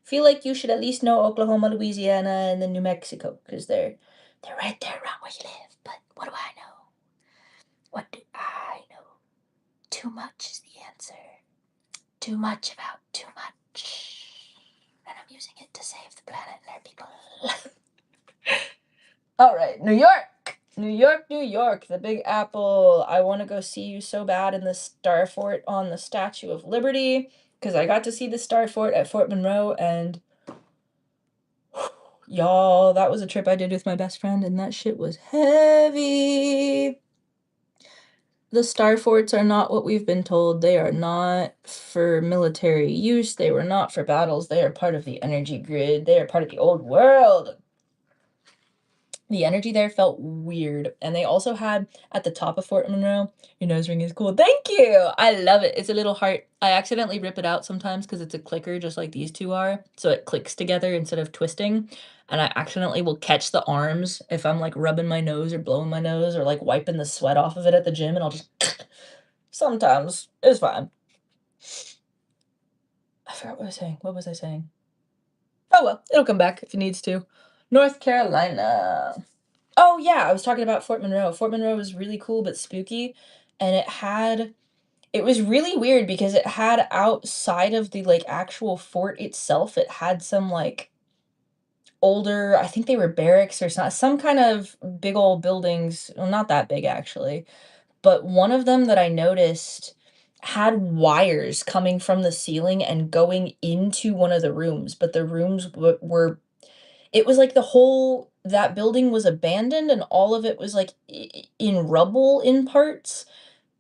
feel like you should at least know Oklahoma, Louisiana, and then New Mexico, because they're right there around where you live. But what do I know? What do I know? Too much is the answer. Too much about too much. And I'm using it to save the planet and our people. All right, New York. New York, New York, the Big Apple. I want to go see you so bad in the Star Fort on the Statue of Liberty, because I got to see the Star Fort at Fort Monroe, and y'all, that was a trip I did with my best friend, and that shit was heavy. The Star Forts are not what we've been told. They are not for military use. They were not for battles. They are part of the energy grid. They are part of the old world. The energy there felt weird. And they also had, at the top of Fort Monroe, your nose ring is cool. Thank you! I love it. It's a little heart. I accidentally rip it out sometimes because it's a clicker just like these two are. So it clicks together instead of twisting. And I accidentally will catch the arms if I'm like rubbing my nose or blowing my nose or like wiping the sweat off of it at the gym, and I'll just sometimes. It's fine. I forgot what I was saying. What was I saying? Oh well, it'll come back if it needs to. North Carolina. Oh, yeah, I was talking about Fort Monroe. Fort Monroe was really cool but spooky, and it was really weird because it had outside of the, like, actual fort itself, it had some, like, older, I think they were barracks or some kind of big old buildings, well, not that big actually, but one of them that I noticed had wires coming from the ceiling and going into one of the rooms, but the rooms were it was like the whole that building was abandoned and all of it was, like, in rubble in parts,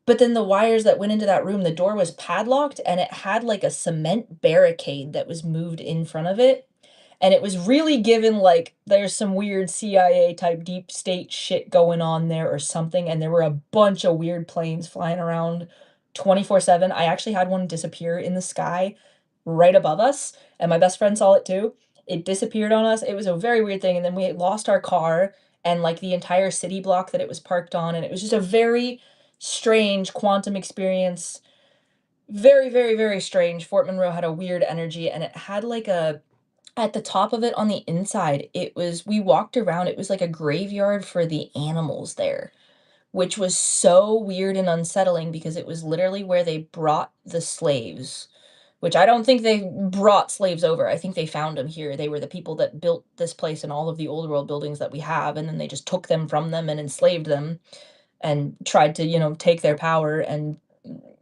but then the wires that went into that room, the door was padlocked, and it had, like, a cement barricade that was moved in front of it, and it was really given, like, there's some weird CIA type deep state shit going on there or something, and there were a bunch of weird planes flying around 24/7. I actually had one disappear in the sky right above us, and my best friend saw it too. It disappeared on us. It was a very weird thing, and then we lost our car and, like, the entire city block that it was parked on, and it was just a very strange quantum experience. Very, very, very strange. Fort Monroe had a weird energy, and it had, like, a at the top of it on the inside, it was we walked around, it was like a graveyard for the animals there, which was so weird and unsettling because it was literally where they brought the slaves, which I don't think they brought slaves over, I think they found them here. They were the people that built this place and all of the old world buildings that we have, and then they just took them from them and enslaved them and tried to, take their power and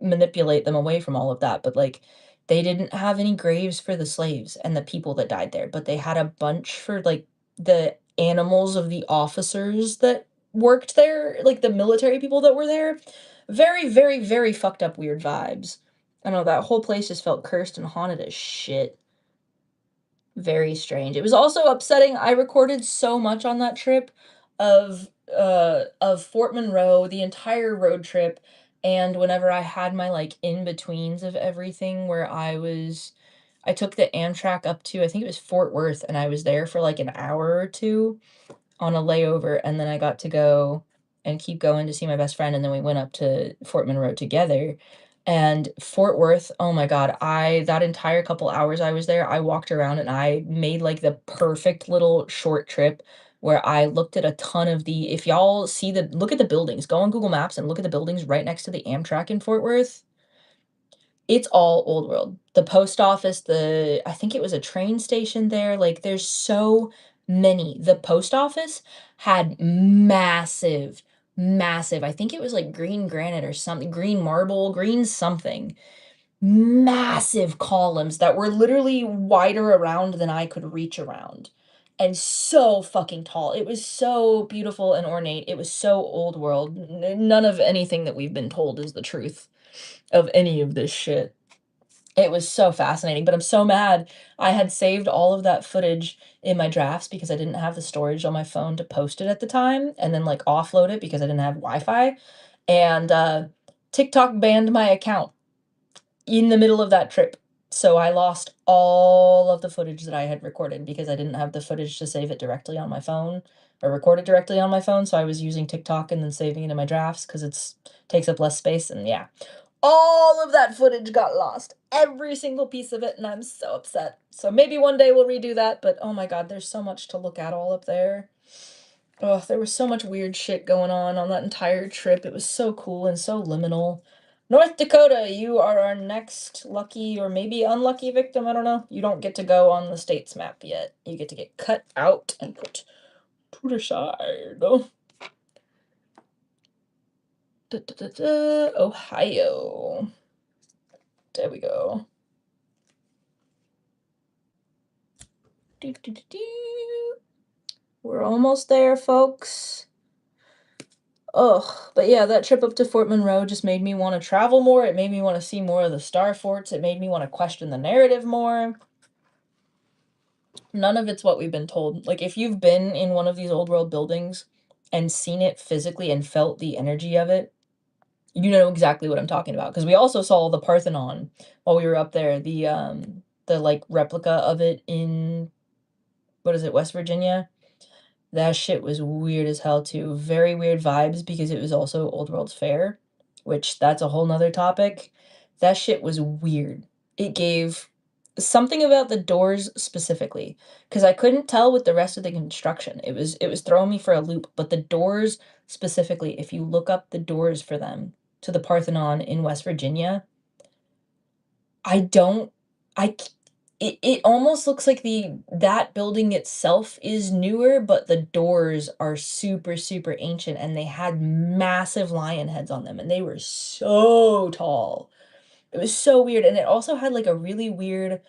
manipulate them away from all of that, but, like, they didn't have any graves for the slaves and the people that died there, but they had a bunch for, like, the animals of the officers that worked there, like, the military people that were there. Very, very, very fucked up weird vibes. I don't know, that whole place just felt cursed and haunted as shit. Very strange. It was also upsetting. I recorded so much on that trip of Fort Monroe, the entire road trip, and whenever I had my, like, in-betweens of everything where I took the Amtrak up to I think it was Fort Worth, and I was there for, like, an hour or 2 on a layover, and then I got to go and keep going to see my best friend, and then we went up to Fort Monroe together. And Fort Worth, oh my god, I that entire couple hours I was there, I walked around and I made, like, the perfect little short trip where I looked at a ton of the if y'all see the look at the buildings, go on Google Maps and look at the buildings right next to the Amtrak in Fort Worth. It's all old world. The post office, I think it was a train station there, like, there's so many. The post office had massive, massive I think it was, like, green granite or something green marble, green something, massive columns that were literally wider around than I could reach around, and so fucking tall. It was so beautiful and ornate. It was so old world. N none of anything that we've been told is the truth of any of this shit. It was so fascinating, but I'm so mad. I had saved all of that footage in my drafts because I didn't have the storage on my phone to post it at the time and then, like, offload it because I didn't have Wi-Fi, and, TikTok banned my account in the middle of that trip. So I lost all of the footage that I had recorded because I didn't have the footage to save it directly on my phone or record it directly on my phone, so I was using TikTok and then saving it in my drafts because it's takes up less space, and yeah. All of that footage got lost, every single piece of it, and I'm so upset. So maybe one day we'll redo that, but oh my god, there's so much to look at all up there. Oh, there was so much weird shit going on that entire trip. It was so cool and so liminal. North Dakota, you are our next lucky or maybe unlucky victim. I don't know. You don't get to go on the state's map yet. You get to get cut out and put to the side. Oh. Da, da, da, da. Ohio. There we go. Do, do, do, do. We're almost there, folks. Ugh, but yeah, that trip up to Fort Monroe just made me wanna travel more, it made me wanna see more of the star forts, it made me wanna question the narrative more. None of it's what we've been told. Like, if you've been in one of these old world buildings and seen it physically and felt the energy of it, you know exactly what I'm talking about. Because we also saw the Parthenon while we were up there, the, like, replica of it in what is it, West Virginia? That shit was weird as hell too. Very weird vibes because it was also Old World's Fair, which that's a whole nother topic. That shit was weird. It gave something about the doors specifically, because I couldn't tell with the rest of the construction. It was throwing me for a loop, but the doors specifically, if you look up the doors for them to the Parthenon in West Virginia, I don't I c it almost looks like that building itself is newer, but the doors are super, super ancient, and they had massive lion heads on them, and they were so tall. It was so weird, and it also had, like, a really weird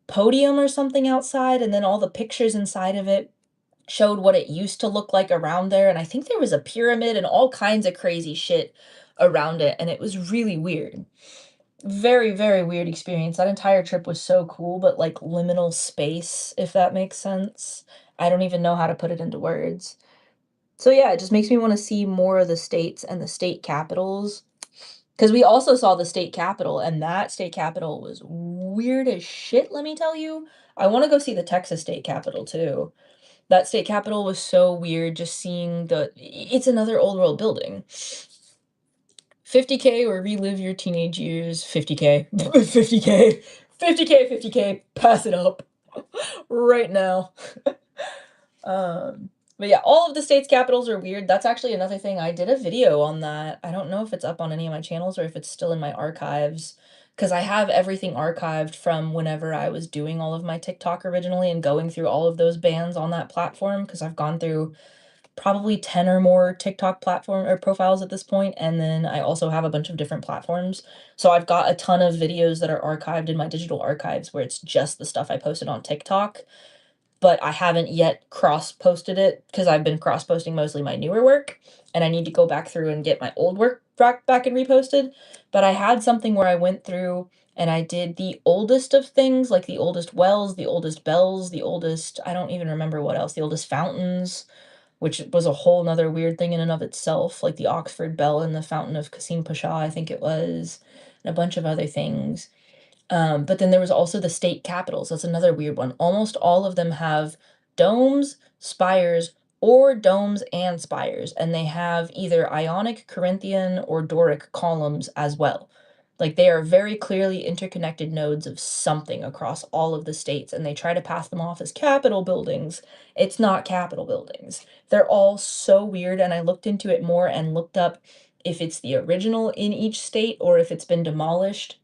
podium or something outside, and then all the pictures inside of it showed what it used to look like around there, and I think there was a pyramid and all kinds of crazy shit around it, and it was really weird. Very, very weird experience. That entire trip was so cool, but like liminal space, if that makes sense. I don't even know how to put it into words. So yeah, it just makes me want to see more of the states and the state capitals. Because we also saw the state capital, and that state capital was weird as shit, let me tell you. I want to go see the Texas state capital too. That state capital was so weird, just seeing it's another old world building. 50K or relive your teenage years. 50K. 50K. 50K, 50K. Pass it up. Right now. But yeah, all of the state's capitals are weird. That's actually another thing. I did a video on that. I don't know if it's up on any of my channels or if it's still in my archives. Because I have everything archived from whenever I was doing all of my TikTok originally and going through all of those bans on that platform. Because I've gone through probably 10 or more TikTok platform or profiles at this point, and then I also have a bunch of different platforms. So I've got a ton of videos that are archived in my digital archives where it's just the stuff I posted on TikTok, but I haven't yet cross-posted it because I've been cross-posting mostly my newer work, and I need to go back through and get my old work back and reposted. But I had something where I went through and I did the oldest of things, like the oldest wells, the oldest bells, the oldest, I don't even remember what else, the oldest fountains, which was a whole nother weird thing in and of itself, like the Oxford Bell and the Fountain of Qasim Pasha, I think it was, and a bunch of other things. But then there was also the state capitals. That's another weird one. Almost all of them have domes, spires, or domes and spires, and they have either Ionic, Corinthian, or Doric columns as well. Like they are very clearly interconnected nodes of something across all of the states, and they try to pass them off as capitol buildings. It's not capitol buildings. They're all so weird, and I looked into it more and looked up if it's the original in each state or if it's been demolished,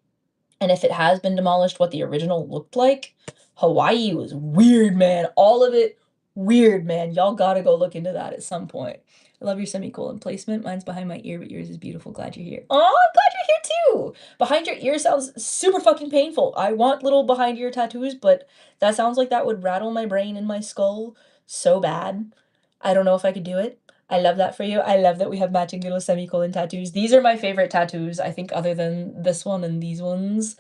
and if it has been demolished, what the original looked like. Hawaii was weird, man. All of it weird, man. Y'all gotta go look into that at some point. I love your semicolon placement. Mine's behind my ear, but yours is beautiful. Glad you're here. Oh, I'm glad you're here too. Behind your ear sounds super fucking painful. I want little behind ear tattoos, but that sounds like that would rattle my brain and my skull so bad. I don't know if I could do it. I love that for you. I love that we have matching little semicolon tattoos. These are my favorite tattoos, I think, other than this one and these ones.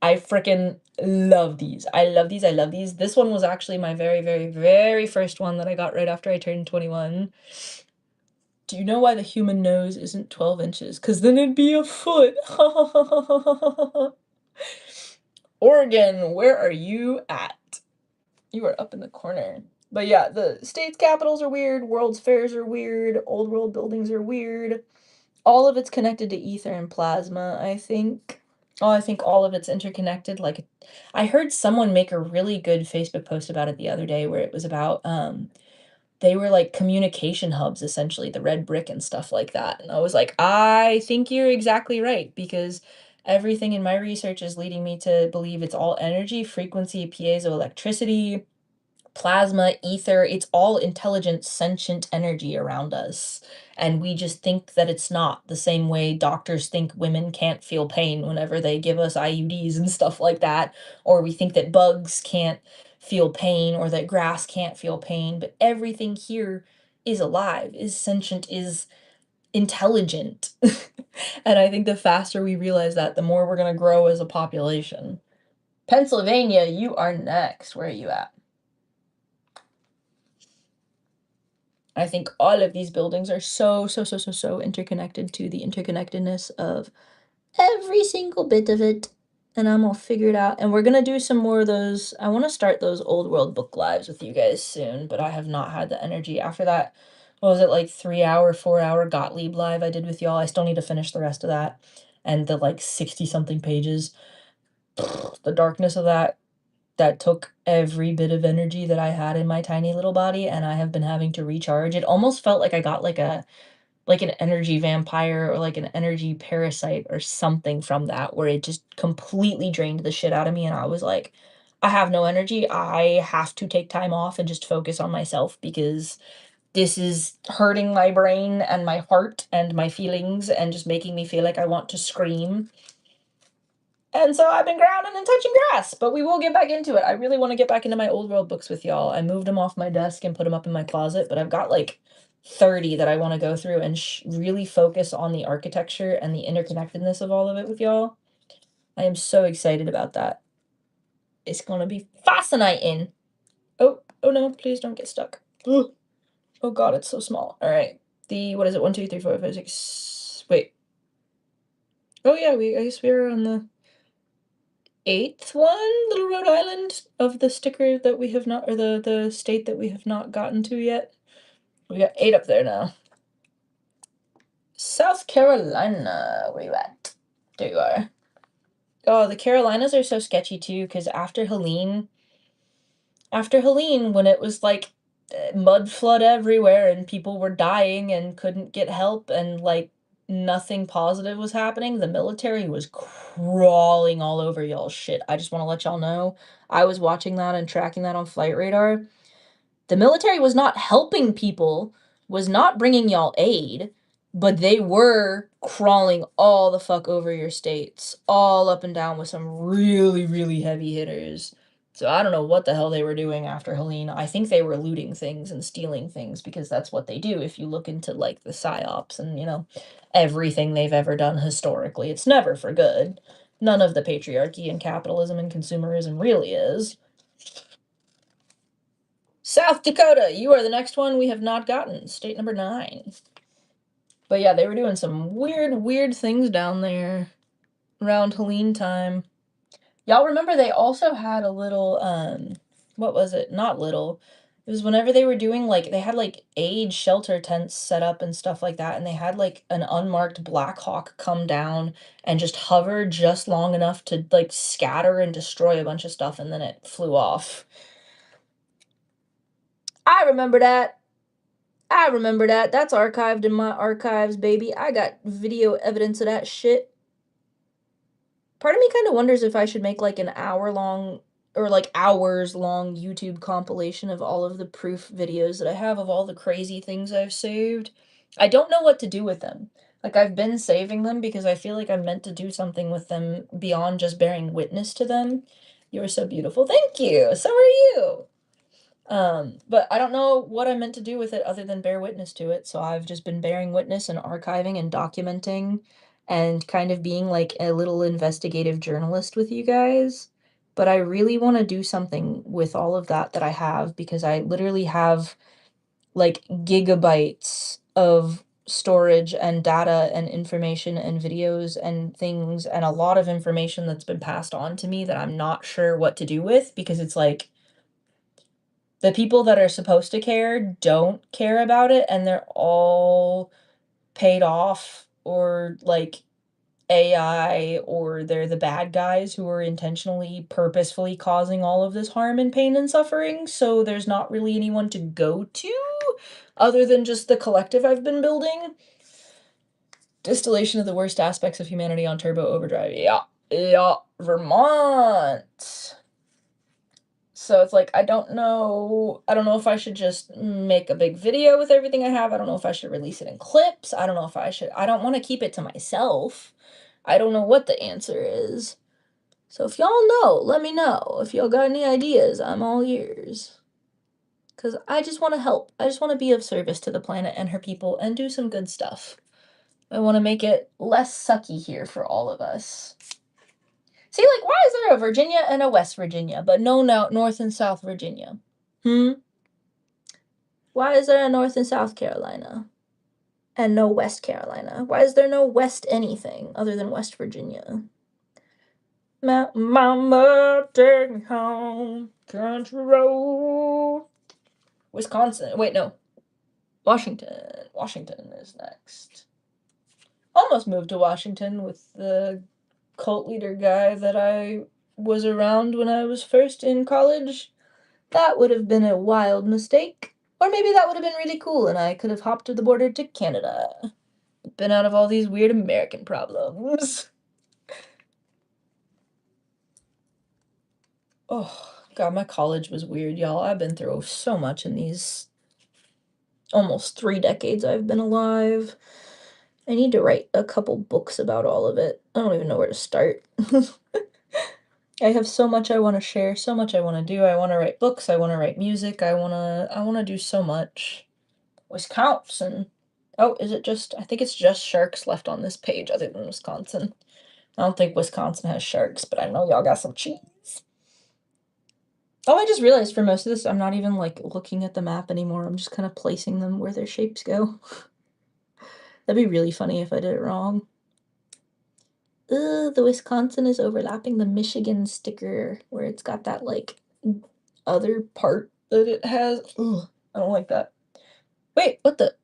I freaking love these. I love these. I love these. This one was actually my very, very, very first one that I got right after I turned 21. Do you know why the human nose isn't 12 inches? Because then it'd be a foot. Oregon, where are you at? You are up in the corner. But yeah, the state's capitals are weird, world's fairs are weird, old world buildings are weird. All of it's connected to ether and plasma, I think. Oh, I think all of it's interconnected. Like, I heard someone make a really good Facebook post about it the other day where it was about, they were like communication hubs, essentially, the red brick and stuff like that. And I was like, I think you're exactly right, because everything in my research is leading me to believe it's all energy, frequency, piezoelectricity, plasma, ether. It's all intelligent, sentient energy around us. And we just think that it's not, the same way doctors think women can't feel pain whenever they give us IUDs and stuff like that. Or we think that bugs can't feel pain or that grass can't feel pain. But everything here is alive, is sentient, is intelligent. And I think the faster we realize that, the more we're going to grow as a population. Pennsylvania, you are next. Where are you at? I think all of these buildings are so interconnected to the interconnectedness of every single bit of it. And I'm gonna figure it out. And we're gonna do some more of those. I want to start those old world book lives with you guys soon, but I have not had the energy after that. What was it, like 3 hour, 4 hour Gottlieb live I did with y'all? I still need to finish the rest of that. And the like 60 something pages. The darkness of that took every bit of energy that I had in my tiny little body, and I have been having to recharge. It almost felt like I got like an energy vampire or like an energy parasite or something from that, where it just completely drained the shit out of me, and I was like, I have no energy. I have to take time off and just focus on myself because this is hurting my brain and my heart and my feelings and just making me feel like I want to scream. And so I've been grounding and touching grass, but we will get back into it. I really want to get back into my old world books with y'all. I moved them off my desk and put them up in my closet, but I've got like 30 that I want to go through and really focus on the architecture and the interconnectedness of all of it with y'all. I am so excited about that. It's going to be fascinating. Oh no, please don't get stuck. Oh God, it's so small. All right. What is it? 1, 2, 3, 4, 5, 6. Wait. Oh yeah, I guess we are on the 8th one, Little Rhode Island, of the sticker that we have not, or the state that we have not gotten to yet. We got 8 up there now. South Carolina, where you at? There you are. Oh, the Carolinas are so sketchy too, because after Helene, when it was like mud flood everywhere and people were dying and couldn't get help and like nothing positive was happening, the military was crawling all over y'all's shit. I just want to let y'all know. I was watching that and tracking that on Flight Radar. The military was not helping people, was not bringing y'all aid, but they were crawling all the fuck over your states, all up and down with some really, really heavy hitters. So I don't know what the hell they were doing after Helene. I think they were looting things and stealing things because that's what they do if you look into like the psyops and, everything they've ever done historically. It's never for good. None of the patriarchy and capitalism and consumerism really is. South Dakota, you are the next one we have not gotten. State number 9. But yeah, they were doing some weird things down there around Helene time. Y'all remember they also had a little, what was it? Not little. It was whenever they were doing, like, they had, like, aid shelter tents set up and stuff like that, and they had, like, an unmarked Black Hawk come down and just hover just long enough to, like, scatter and destroy a bunch of stuff, and then it flew off. I remember that. That's archived in my archives, baby. I got video evidence of that shit. Part of me kind of wonders if I should make like an hour-long or like hours-long YouTube compilation of all of the proof videos that I have of all the crazy things I've saved. I don't know what to do with them. Like, I've been saving them because I feel like I'm meant to do something with them beyond just bearing witness to them. You're so beautiful. Thank you. So are you. But I don't know what I'm meant to do with it other than bear witness to it, so I've just been bearing witness and archiving and documenting and kind of being like a little investigative journalist with you guys. But I really want to do something with all of that I have because I literally have like gigabytes of storage and data and information and videos and things and a lot of information that's been passed on to me that I'm not sure what to do with because it's like the people that are supposed to care don't care about it, and they're all paid off or, like, AI, or they're the bad guys who are intentionally, purposefully causing all of this harm and pain and suffering, so there's not really anyone to go to other than just the collective I've been building. Distillation of the worst aspects of humanity on turbo overdrive. Yeah, Vermont. So it's like, I don't know if I should just make a big video with everything I have. I don't know if I should release it in clips. I don't know if I don't want to keep it to myself. I don't know what the answer is. So if y'all know, let me know. If y'all got any ideas, I'm all ears. Because I just want to help. I just want to be of service to the planet and her people and do some good stuff. I want to make it less sucky here for all of us. See, like, why is there a Virginia and a West Virginia, but no North and South Virginia? Why is there a North and South Carolina? And no West Carolina? Why is there no West anything other than West Virginia? Mama, take me home, country road. Wisconsin. Wait, no. Washington. Washington is next. Almost moved to Washington with the cult leader guy that I was around when I was first in college. That would have been a wild mistake. Or maybe that would have been really cool and I could have hopped to the border to Canada. Been out of all these weird American problems. Oh, God, my college was weird, y'all. I've been through so much in these almost 3 decades I've been alive. I need to write a couple books about all of it. I don't even know where to start. I have so much I wanna share, so much I wanna do. I wanna write books, I wanna write music, I wanna do so much. Wisconsin. Oh, is it just I think it's just sharks left on this page other than Wisconsin. I don't think Wisconsin has sharks, but I know y'all got some cheese. Oh, I just realized for most of this, I'm not even, like, looking at the map anymore, I'm just kinda placing them where their shapes go. That'd be really funny if I did it wrong. The Wisconsin is overlapping the Michigan sticker where it's got that, like, other part that it has. Ugh, I don't like that. Wait, what the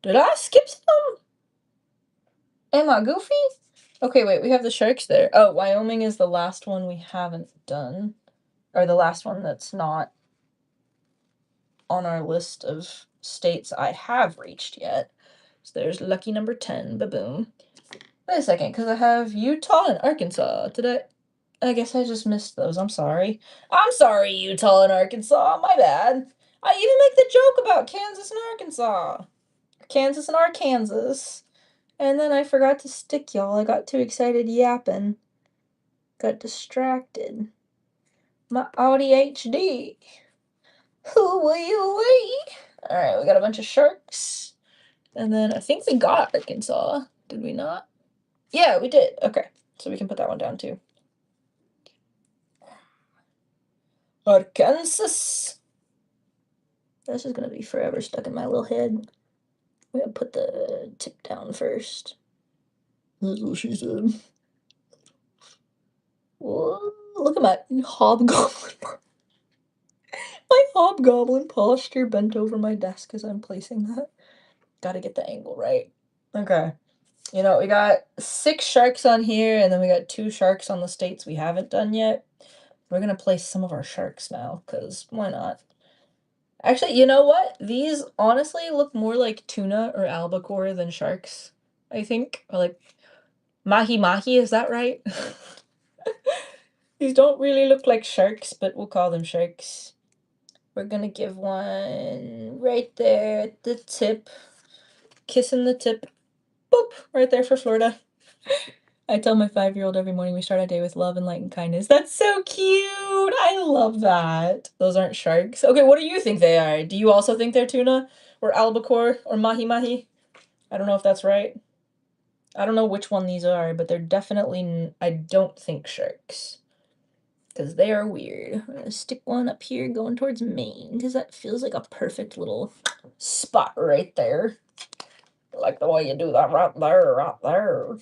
did I skip some? Am I goofy? Okay, wait, we have the sharks there. Oh, Wyoming is the last one we haven't done, or the last one that's not on our list of states I have reached yet. So there's lucky number 10, ba-boom. Wait a second, because I have Utah and Arkansas. I guess I just missed those, I'm sorry. I'm sorry, Utah and Arkansas, my bad. I even make the joke about Kansas and Arkansas. Kansas and Arkansas. And then I forgot to stick y'all. I got too excited yapping. Got distracted. My ADHD. Who will you wait? Alright, we got a bunch of sharks. And then I think we got Arkansas. Did we not? Yeah, we did. Okay. So we can put that one down too. Arkansas. This is gonna be forever stuck in my little head. I'm gonna put the tip down first. That's what she said. Whoa, look at my hobgoblin. My hobgoblin posture bent over my desk as I'm placing that. Gotta get the angle right. Okay. You know, we got 6 sharks on here, and then we got 2 sharks on the states we haven't done yet. We're gonna place some of our sharks now, because why not? Actually, you know what? These honestly look more like tuna or albacore than sharks, I think. Or like mahi-mahi, is that right? These don't really look like sharks, but we'll call them sharks. We're gonna give one right there at the tip. Kissing the tip. Boop! Right there for Florida. I tell my 5-year-old every morning we start our day with love and light and kindness. That's so cute! I love that. Those aren't sharks. Okay, what do you think they are? Do you also think they're tuna? Or albacore? Or mahi-mahi? I don't know if that's right. I don't know which one these are, but they're definitely I don't think sharks. Because they are weird. I'm gonna stick one up here going towards Maine, because that feels like a perfect little spot right there. I like the way you do that right there, right there.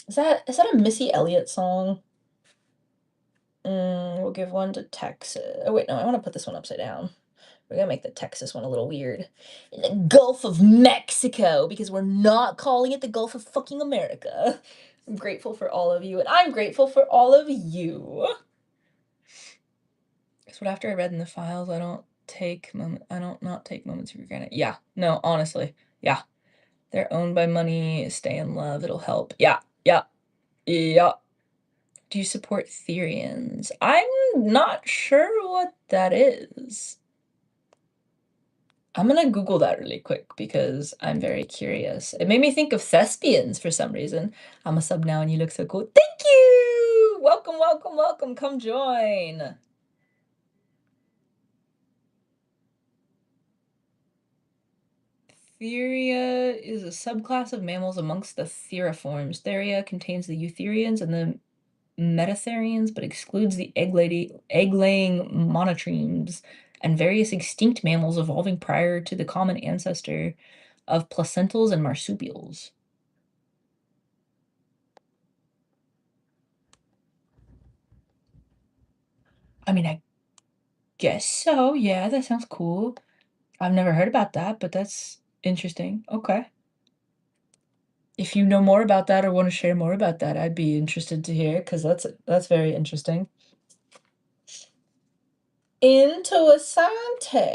Is that a Missy Elliott song? We'll give one to Texas. Oh wait, no, I want to put this one upside down. We're gonna make the Texas one a little weird. In the Gulf of Mexico, because we're not calling it the Gulf of fucking America. I'm grateful for all of you, and I'm grateful for all of you. Because what after I read in the files, I don't not take moments for granted. Yeah, no, honestly, yeah. They're owned by money. Stay in love. It'll help. Yeah, yeah, yeah. Do you support Therians? I'm not sure what that is. I'm gonna Google that really quick because I'm very curious. It made me think of thespians for some reason. I'm a sub now and you look so cool. Thank you! Welcome, welcome, welcome. Come join. Theria is a subclass of mammals amongst the theriforms. Theria contains the eutherians and the metatherians, but excludes the egg-laying monotremes and various extinct mammals evolving prior to the common ancestor of placentals and marsupials. I mean, I guess so. Yeah, that sounds cool. I've never heard about that, but that's interesting. Okay. If you know more about that or want to share more about that, I'd be interested to hear because that's very interesting. Into Asante.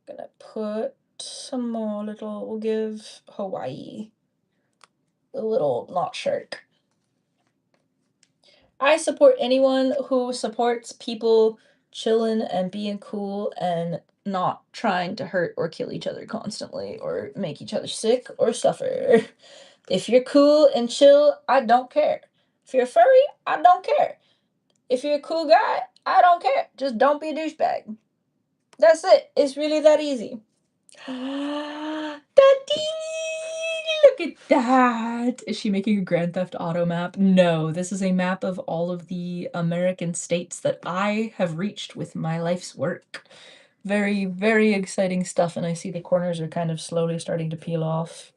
Gonna put some more little, we'll give Hawaii a little not shark. I support anyone who supports people chilling and being cool and not trying to hurt or kill each other constantly or make each other sick or suffer. If you're cool and chill, I don't care. If you're furry, I don't care. If you're a cool guy, I don't care. Just don't be a douchebag. That's it. It's really that easy. Daddy, look at that. Is she making a Grand Theft Auto map? No, this is a map of all of the American states that I have reached with my life's work. Very, very exciting stuff, and I see the corners are kind of slowly starting to peel off.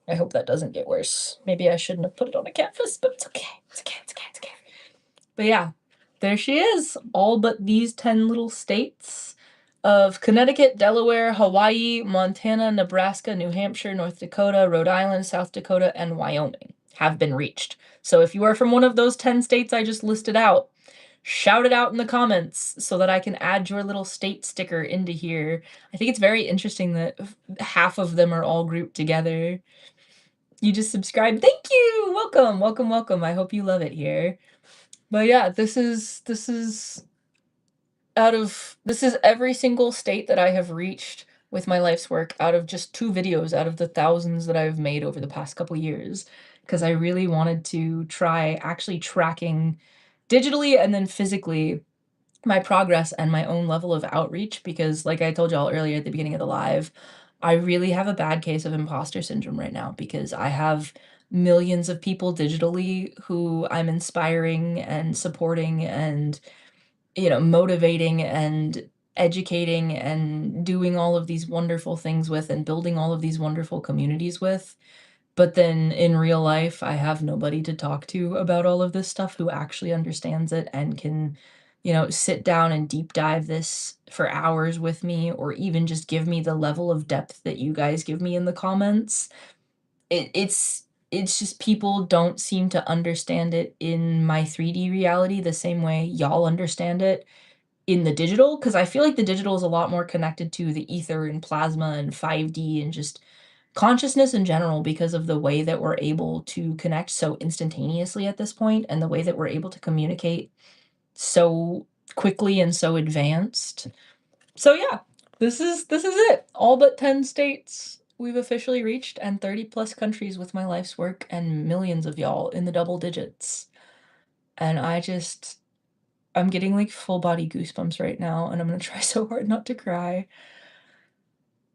I hope that doesn't get worse. Maybe I shouldn't have put it on a canvas, but it's okay. It's okay, it's okay, it's okay. But yeah, there she is. All but these 10 little states of Connecticut, Delaware, Hawaii, Montana, Nebraska, New Hampshire, North Dakota, Rhode Island, South Dakota, and Wyoming have been reached. So if you are from one of those 10 states I just listed out, shout it out in the comments so that I can add your little state sticker into here. I think it's very interesting that half of them are all grouped together. You just subscribe. Thank you. Welcome, welcome, welcome. I hope you love it here. But yeah, this is every single state that I have reached with my life's work out of just 2 videos out of the thousands that I've made over the past couple years, because I really wanted to try actually tracking digitally and then physically my progress and my own level of outreach, because like I told y'all earlier at the beginning of the live, I really have a bad case of imposter syndrome right now because I have millions of people digitally who I'm inspiring and supporting and, motivating and educating and doing all of these wonderful things with and building all of these wonderful communities with. But then in real life, I have nobody to talk to about all of this stuff who actually understands it and can, sit down and deep dive this for hours with me, or even just give me the level of depth that you guys give me in the comments. It's just people don't seem to understand it in my 3D reality the same way y'all understand it in the digital, because I feel like the digital is a lot more connected to the ether and plasma and 5D and just consciousness in general, because of the way that we're able to connect so instantaneously at this point and the way that we're able to communicate so quickly and so advanced. So yeah, this is it. All but 10 states we've officially reached, and 30 plus countries with my life's work, and millions of y'all in the double digits. And I'm getting like full body goosebumps right now, and I'm gonna try so hard not to cry.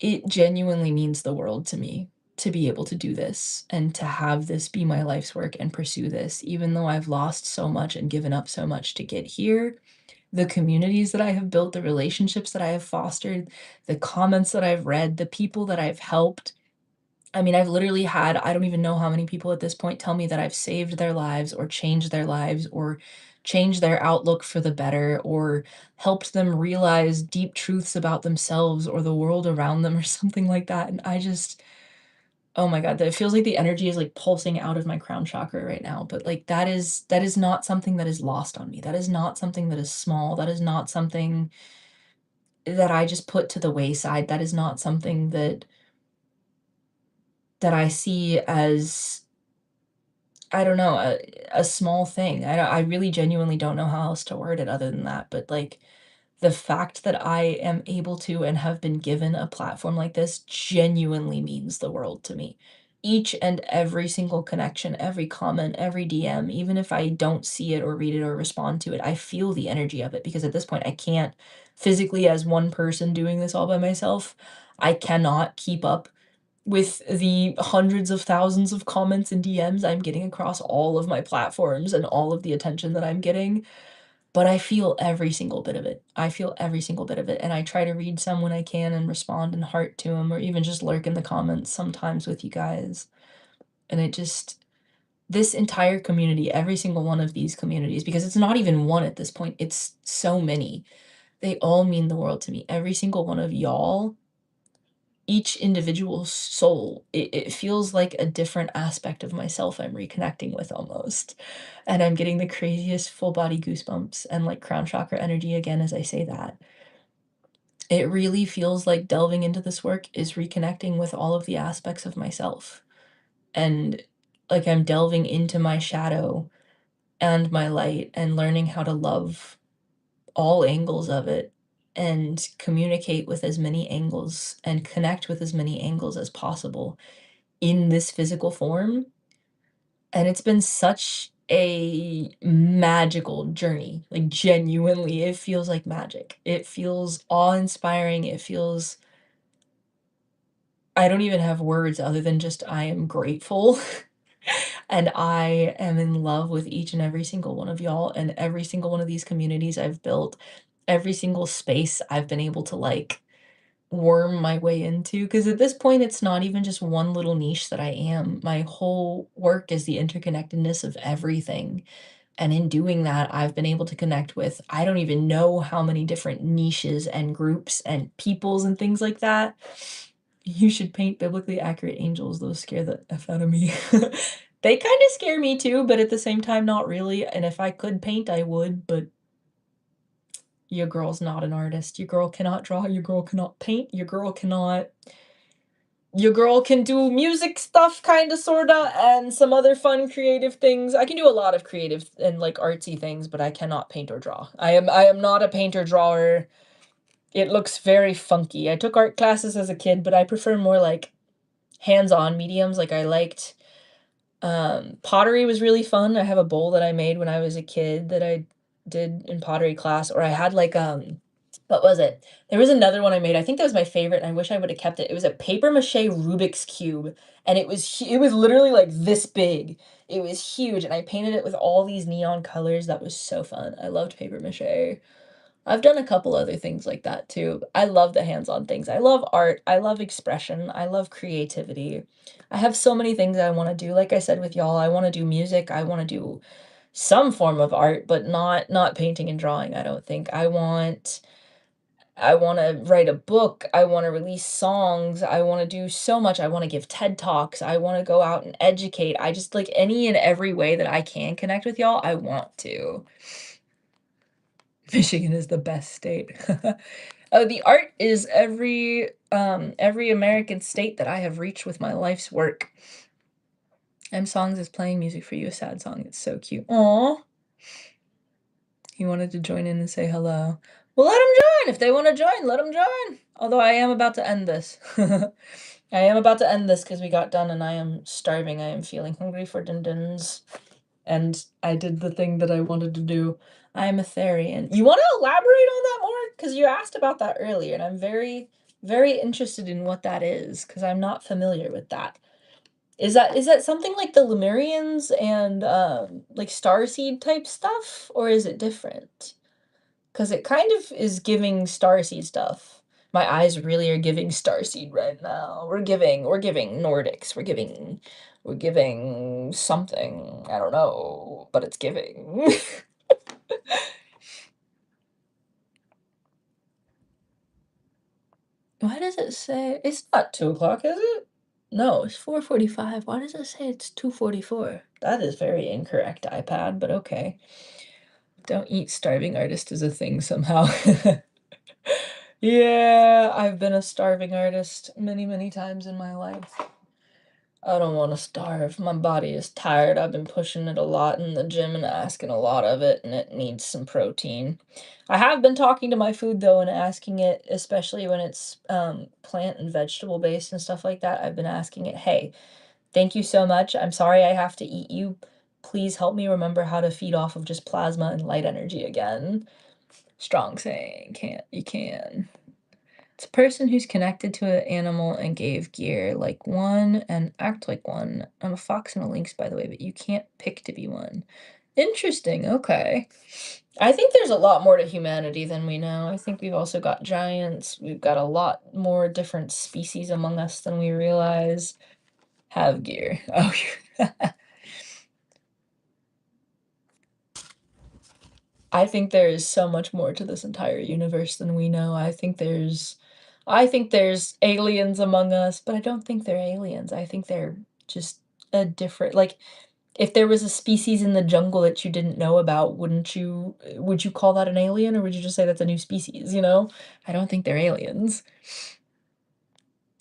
It genuinely means the world to me to be able to do this and to have this be my life's work and pursue this, even though I've lost so much and given up so much to get here. The communities that I have built, the relationships that I have fostered, the comments that I've read, the people that I've helped. I mean, I've literally had, I don't even know how many people at this point tell me that I've saved their lives or changed their lives or changed their outlook for the better or helped them realize deep truths about themselves or the world around them or something like that. And oh my God, that it feels like the energy is like pulsing out of my crown chakra right now. But like that is not something that is lost on me. That is not something that is small. That is not something that I just put to the wayside. That is not something that I see as, I don't know, a small thing. I really genuinely don't know how else to word it other than that, but, like, the fact that I am able to and have been given a platform like this genuinely means the world to me. Each and every single connection, every comment, every DM, even if I don't see it or read it or respond to it, I feel the energy of it, because at this point, I can't physically, as one person doing this all by myself, I cannot keep up with the hundreds of thousands of comments and DMs I'm getting across all of my platforms and all of the attention that I'm getting, but I feel every single bit of it. I feel every single bit of it, and I try to read some when I can and respond and heart to them, or even just lurk in the comments sometimes with you guys. And it just, this entire community, every single one of these communities, because it's not even one at this point, it's so many. They all mean the world to me. Every single one of y'all, each individual soul, it feels like a different aspect of myself I'm reconnecting with almost. And I'm getting the craziest full body goosebumps and like crown chakra energy again as I say that. It really feels like delving into this work is reconnecting with all of the aspects of myself. And like I'm delving into my shadow and my light and learning how to love all angles of it and communicate with as many angles and connect with as many angles as possible in this physical form, and it's been such a magical journey, like, genuinely, it feels like magic. It feels awe-inspiring, it feels I don't even have words other than just I am grateful, and I am in love with each and every single one of y'all and every single one of these communities I've built, every single space I've been able to, like, worm my way into. Because at this point, it's not even just one little niche that I am. My whole work is the interconnectedness of everything, and in doing that, I've been able to connect with I don't even know how many different niches and groups and peoples and things like that. You should paint biblically accurate angels, those scare the F out of me. They kinda scare me too, but at the same time, not really, and if I could paint, I would, but your girl's not an artist. Your girl cannot draw, your girl cannot paint, your girl can do music stuff kinda, sorta, and some other fun creative things. I can do a lot of creative and, like, artsy things, but I cannot paint or draw. I am not a painter drawer. It looks very funky. I took art classes as a kid, but I prefer more, like, hands-on mediums, like, I liked pottery was really fun. I have a bowl that I made when I was a kid that I did in pottery class, or I had, like, what was it? There was another one I made, I think that was my favorite, and I wish I would've kept it. It was a paper mache Rubik's Cube, and it was literally, like, this big. It was huge, and I painted it with all these neon colors. That was so fun. I loved paper mache. I've done a couple other things like that too. I love the hands-on things. I love art, I love expression, I love creativity. I have so many things I wanna do. Like I said with y'all, I wanna do music, I wanna do some form of art, but not painting and drawing, I don't think. I wanna write a book, I wanna release songs, I wanna do so much. I wanna give TED Talks, I wanna go out and educate. I just like any and every way that I can connect with y'all, I want to. Michigan is the best state. Oh, the art is every American state that I have reached with my life's work. M Songs is playing music for you, a sad song. It's so cute. Aw. He wanted to join in and say hello. Well, let him join. If they want to join, let him join. Although I am about to end this. I am about to end this because we got done and I am starving. I am feeling hungry for din-dins. And I did the thing that I wanted to do. I am a Therian. You wanna elaborate on that more? Because you asked about that earlier, and I'm very, very interested in what that is. Because 'cause I'm not familiar with that. Is that something like the Lemurians and, like, starseed type stuff, or is it different? Because it kind of is giving starseed stuff. My eyes really are giving starseed right now. We're giving Nordics, we're giving something, I don't know, but it's giving. Why does it say it's not 2 o'clock, is it? No, it's 4:45. Why does it say it's 2:44? That is very incorrect, iPad, but okay. Don't eat starving artist is a thing somehow. Yeah, I've been a starving artist many, many times in my life. I don't wanna starve. My body is tired. I've been pushing it a lot in the gym and asking a lot of it, and it needs some protein. I have been talking to my food though and asking it, especially when it's plant and vegetable based and stuff like that. I've been asking it, "Hey, thank you so much. I'm sorry I have to eat you. Please help me remember how to feed off of just plasma and light energy again." Strong saying, can't you can. It's a person who's connected to an animal and gave gear like one and act like one. I'm a fox and a lynx, by the way, but you can't pick to be one. Interesting, okay. I think there's a lot more to humanity than we know. I think we've also got giants. We've got a lot more different species among us than we realize. Have gear. Oh, I think there is so much more to this entire universe than we know. I think there's aliens among us, but I don't think they're aliens. I think they're just a different like if there was a species in the jungle that you didn't know about, would you call that an alien or would you just say that's a new species, you know? I don't think they're aliens.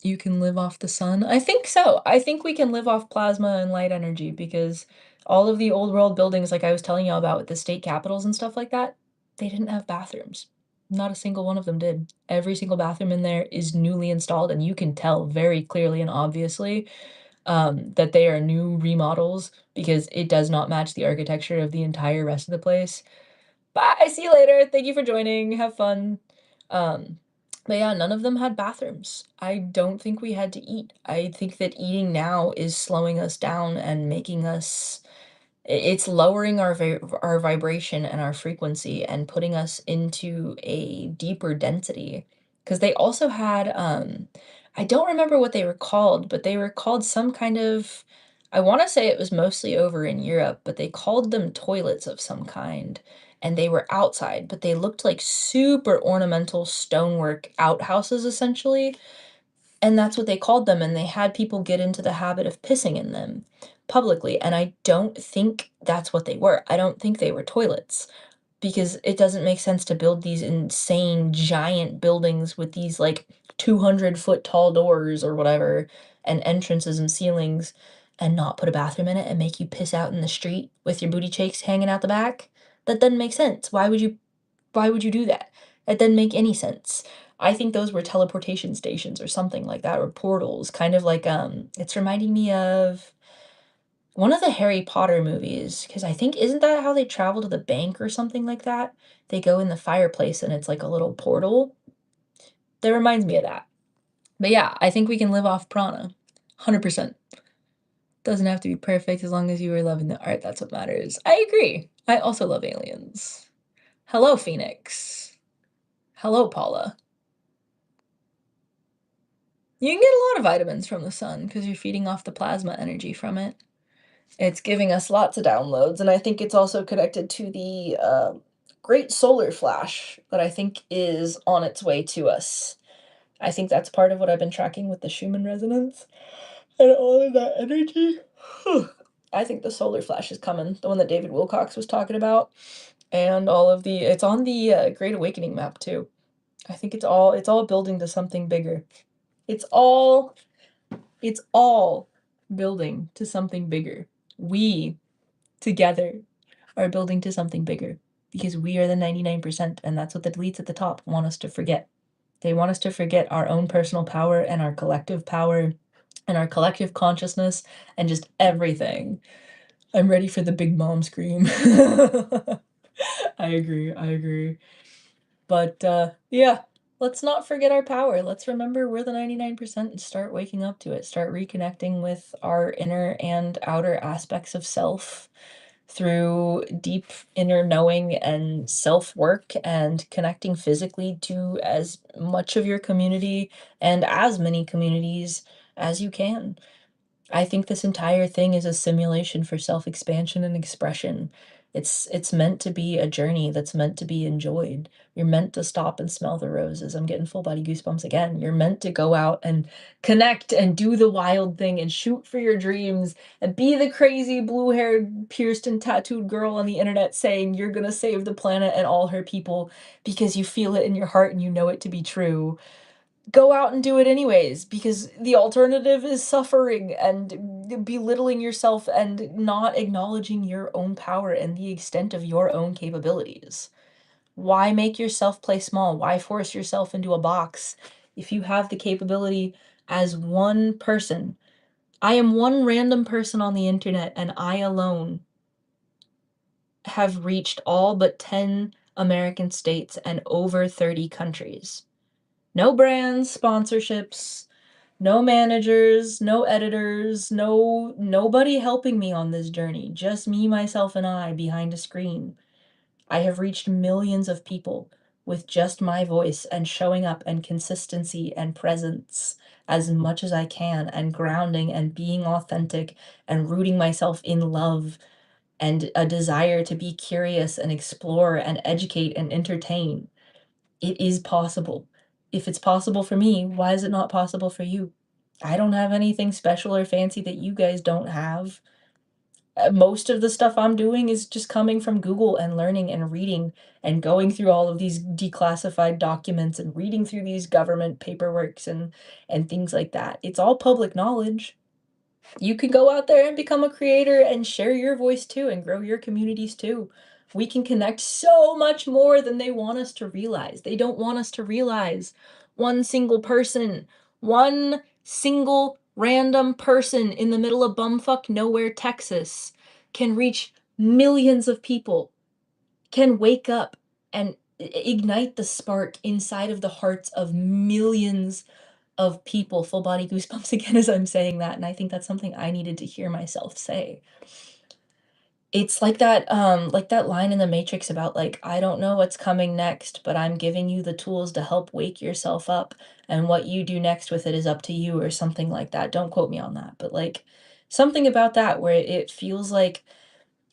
You can live off the sun? I think so. I think we can live off plasma and light energy because all of the old world buildings, like I was telling y'all about with the state capitals and stuff like that, they didn't have bathrooms. Not a single one of them did. Every single bathroom in there is newly installed, and you can tell very clearly and obviously that they are new remodels because it does not match the architecture of the entire rest of the place. Bye, see you later. Thank you for joining. Have fun. Um, but yeah, none of them had bathrooms. I don't think we had to eat. I think that eating now is slowing us down and making us it's lowering our vibration and our frequency and putting us into a deeper density. Because they also had, I don't remember what they were called, but they were called some kind of I wanna say it was mostly over in Europe, but they called them toilets of some kind, and they were outside, but they looked like super ornamental stonework outhouses, essentially, and that's what they called them, and they had people get into the habit of pissing in them publicly, and I don't think that's what they were. I don't think they were toilets, because it doesn't make sense to build these insane giant buildings with these, like, 200-foot tall doors or whatever, and entrances and ceilings, and not put a bathroom in it and make you piss out in the street with your booty cheeks hanging out the back. That doesn't make sense. Why would you do that? That doesn't make any sense. I think those were teleportation stations or something like that, or portals, kind of like, it's reminding me of one of the Harry Potter movies, because I think isn't that how they travel to the bank or something like that? They go in the fireplace and it's like a little portal. That reminds me of that. But yeah, I think we can live off prana. 100%. Doesn't have to be perfect as long as you are loving the art, that's what matters. I agree. I also love aliens. Hello, Phoenix. Hello, Paula. You can get a lot of vitamins from the sun because you're feeding off the plasma energy from it. It's giving us lots of downloads, and I think it's also connected to the great solar flash that I think is on its way to us. I think that's part of what I've been tracking with the Schumann resonance and all of that energy. I think the solar flash is coming, the one that David Wilcox was talking about, and all of the it's on the Great Awakening map too. I think it's all building to something bigger. It's all it's all building to something bigger. We together are building to something bigger because we are the 99%, and that's what the deletes at the top want us to forget. They want us to forget our own personal power and our collective power and our collective consciousness and just everything. I'm ready for the big mom scream. I agree. I agree. But yeah, let's not forget our power. Let's remember we're the 99% and start waking up to it. Start reconnecting with our inner and outer aspects of self through deep inner knowing and self-work and connecting physically to as much of your community and as many communities as you can. I think this entire thing is a simulation for self-expansion and expression. It's meant to be a journey that's meant to be enjoyed. You're meant to stop and smell the roses. I'm getting full body goosebumps again. You're meant to go out and connect and do the wild thing and shoot for your dreams and be the crazy blue-haired, pierced and tattooed girl on the internet saying you're gonna save the planet and all her people because you feel it in your heart and you know it to be true. Go out and do it anyways, because the alternative is suffering and belittling yourself and not acknowledging your own power and the extent of your own capabilities. Why make yourself play small? Why force yourself into a box if you have the capability as one person? I am one random person on the internet, and I alone have reached all but 10 American states and over 30 countries. No brands, sponsorships, no managers, no editors, nobody helping me on this journey. Just me, myself, and I behind a screen. I have reached millions of people with just my voice and showing up and consistency and presence as much as I can and grounding and being authentic and rooting myself in love and a desire to be curious and explore and educate and entertain. It is possible. If it's possible for me, why is it not possible for you? I don't have anything special or fancy that you guys don't have. Most of the stuff I'm doing is just coming from Google and learning and reading and going through all of these declassified documents and reading through these government paperworks and things like that. It's all public knowledge. You can go out there and become a creator and share your voice too and grow your communities too. We can connect so much more than they want us to realize. They don't want us to realize one single person random person in the middle of bumfuck nowhere, Texas, can reach millions of people, can wake up and ignite the spark inside of the hearts of millions of people. Full body goosebumps again as I'm saying that, and I think that's something I needed to hear myself say. It's like that line in The Matrix about, like, "I don't know what's coming next, but I'm giving you the tools to help wake yourself up, and what you do next with it is up to you," or something like that. Don't quote me on that, but, like, something about that where it feels like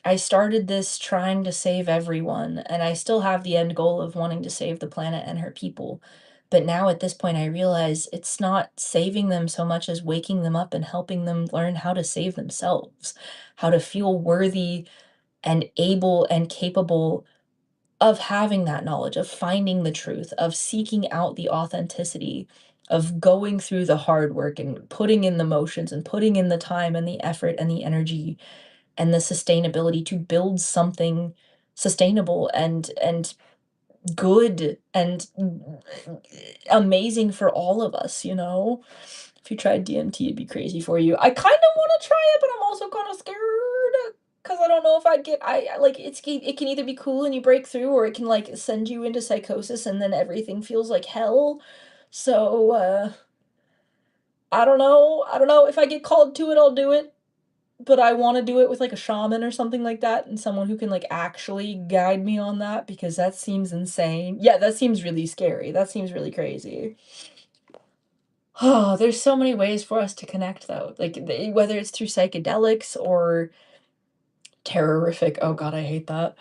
I started this trying to save everyone, and I still have the end goal of wanting to save the planet and her people. But now at this point, I realize it's not saving them so much as waking them up and helping them learn how to save themselves, how to feel worthy and able and capable of having that knowledge, of finding the truth, of seeking out the authenticity, of going through the hard work and putting in the motions and putting in the time and the effort and the energy and the sustainability to build something sustainable and good and amazing for all of us, you know? If you tried DMT, it'd be crazy for you. I kind of want to try it, but I'm also kind of scared because I don't know if I'd get. Like it can either be cool and you break through, or it can like send you into psychosis and then everything feels like hell. So I don't know. I don't know if I get called to it, I'll do it. But I wanna do it with, like, a shaman or something like that, and someone who can, like, actually guide me on that because that seems insane. Yeah, that seems really scary, that seems really crazy. Oh, there's so many ways for us to connect, though, like, whether it's through psychedelics or terrorific, oh god, I hate that.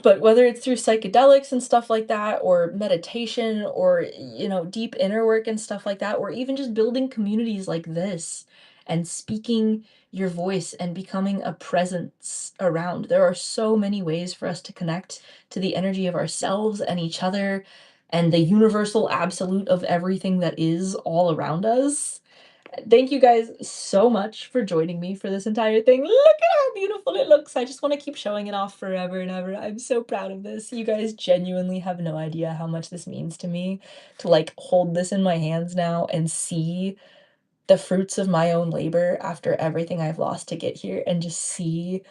But whether it's through psychedelics and stuff like that, or meditation, or, you know, deep inner work and stuff like that, or even just building communities like this and speaking your voice and becoming a presence around. There are so many ways for us to connect to the energy of ourselves and each other and the universal absolute of everything that is all around us. Thank you guys so much for joining me for this entire thing. Look at how beautiful it looks. I just want to keep showing it off forever and ever. I'm so proud of this. You guys genuinely have no idea how much this means to me to like hold this in my hands now and see the fruits of my own labor after everything I've lost to get here and just see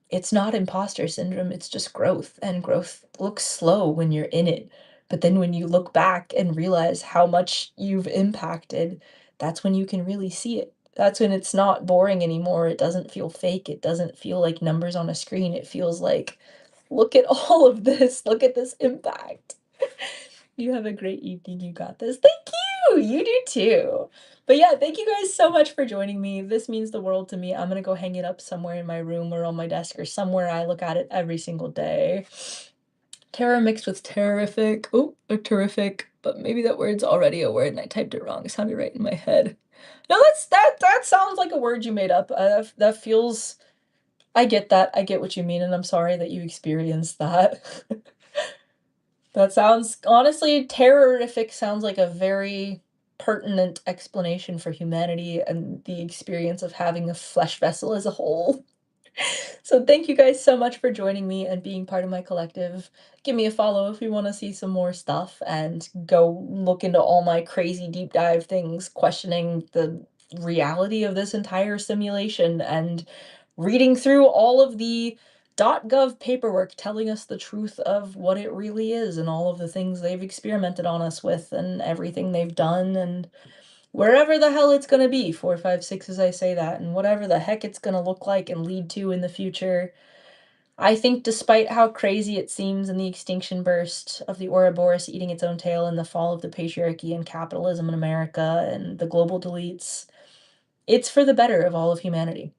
it's not imposter syndrome, it's just growth, and growth looks slow when you're in it. But then when you look back and realize how much you've impacted, that's when you can really see it. That's when it's not boring anymore. It doesn't feel fake. It doesn't feel like numbers on a screen. It feels like, look at all of this. Look at this impact. You have a great evening. You got this. Thank you. You do too. But yeah, thank you guys so much for joining me. This means the world to me. I'm gonna go hang it up somewhere in my room or on my desk or somewhere I look at it every single day. Terror mixed with terrific. Oh, or terrific. But maybe that word's already a word and I typed it wrong. It sounded right in my head. No, that sounds like a word you made up. That feels. I get that. I get what you mean, and I'm sorry that you experienced that. That sounds honestly, terrorific sounds like a very pertinent explanation for humanity and the experience of having a flesh vessel as a whole. So thank you guys so much for joining me and being part of my collective. Give me a follow if you want to see some more stuff and go look into all my crazy deep dive things, questioning the reality of this entire simulation and reading through all of the .gov paperwork telling us the truth of what it really is and all of the things they've experimented on us with and everything they've done and wherever the hell it's gonna be, 4, 5, 6 as I say that, and whatever the heck it's gonna look like and lead to in the future. I think despite how crazy it seems in the extinction burst of the Ouroboros eating its own tail and the fall of the patriarchy and capitalism in America and the global deletes, it's for the better of all of humanity.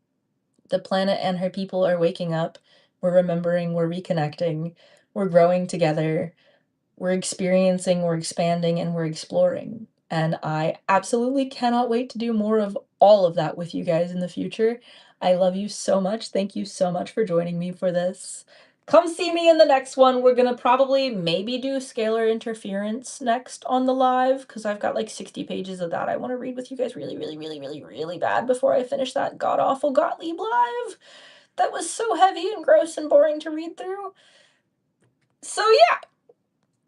The planet and her people are waking up. We're remembering, we're reconnecting, we're growing together, we're experiencing, we're expanding, and we're exploring. And I absolutely cannot wait to do more of all of that with you guys in the future. I love you so much. Thank you so much for joining me for this. Come see me in the next one. We're gonna probably maybe do scalar interference next on the live because I've got like 60 pages of that I want to read with you guys really, really, really, really, really bad before I finish that god awful Gottlieb live. That was so heavy and gross and boring to read through. So yeah,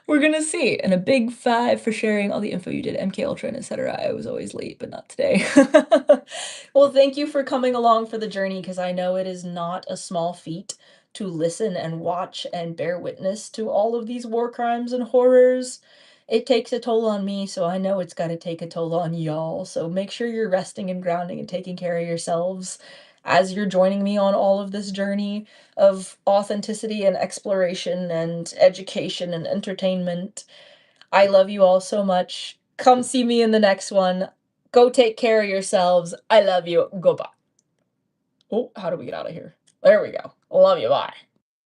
We're gonna see, and a big 5 for sharing all the info you did, MK Ultra and etcetera. I was always late, but not today. Well, thank you for coming along for the journey, because I know it is not a small feat to listen and watch and bear witness to all of these war crimes and horrors. It takes a toll on me, so I know it's gotta take a toll on y'all, so make sure you're resting and grounding and taking care of yourselves as you're joining me on all of this journey of authenticity and exploration and education and entertainment. I love you all so much. Come see me in the next one. Go take care of yourselves. I love you. Goodbye. Oh, how do we get out of here? There we go. Love you. Bye.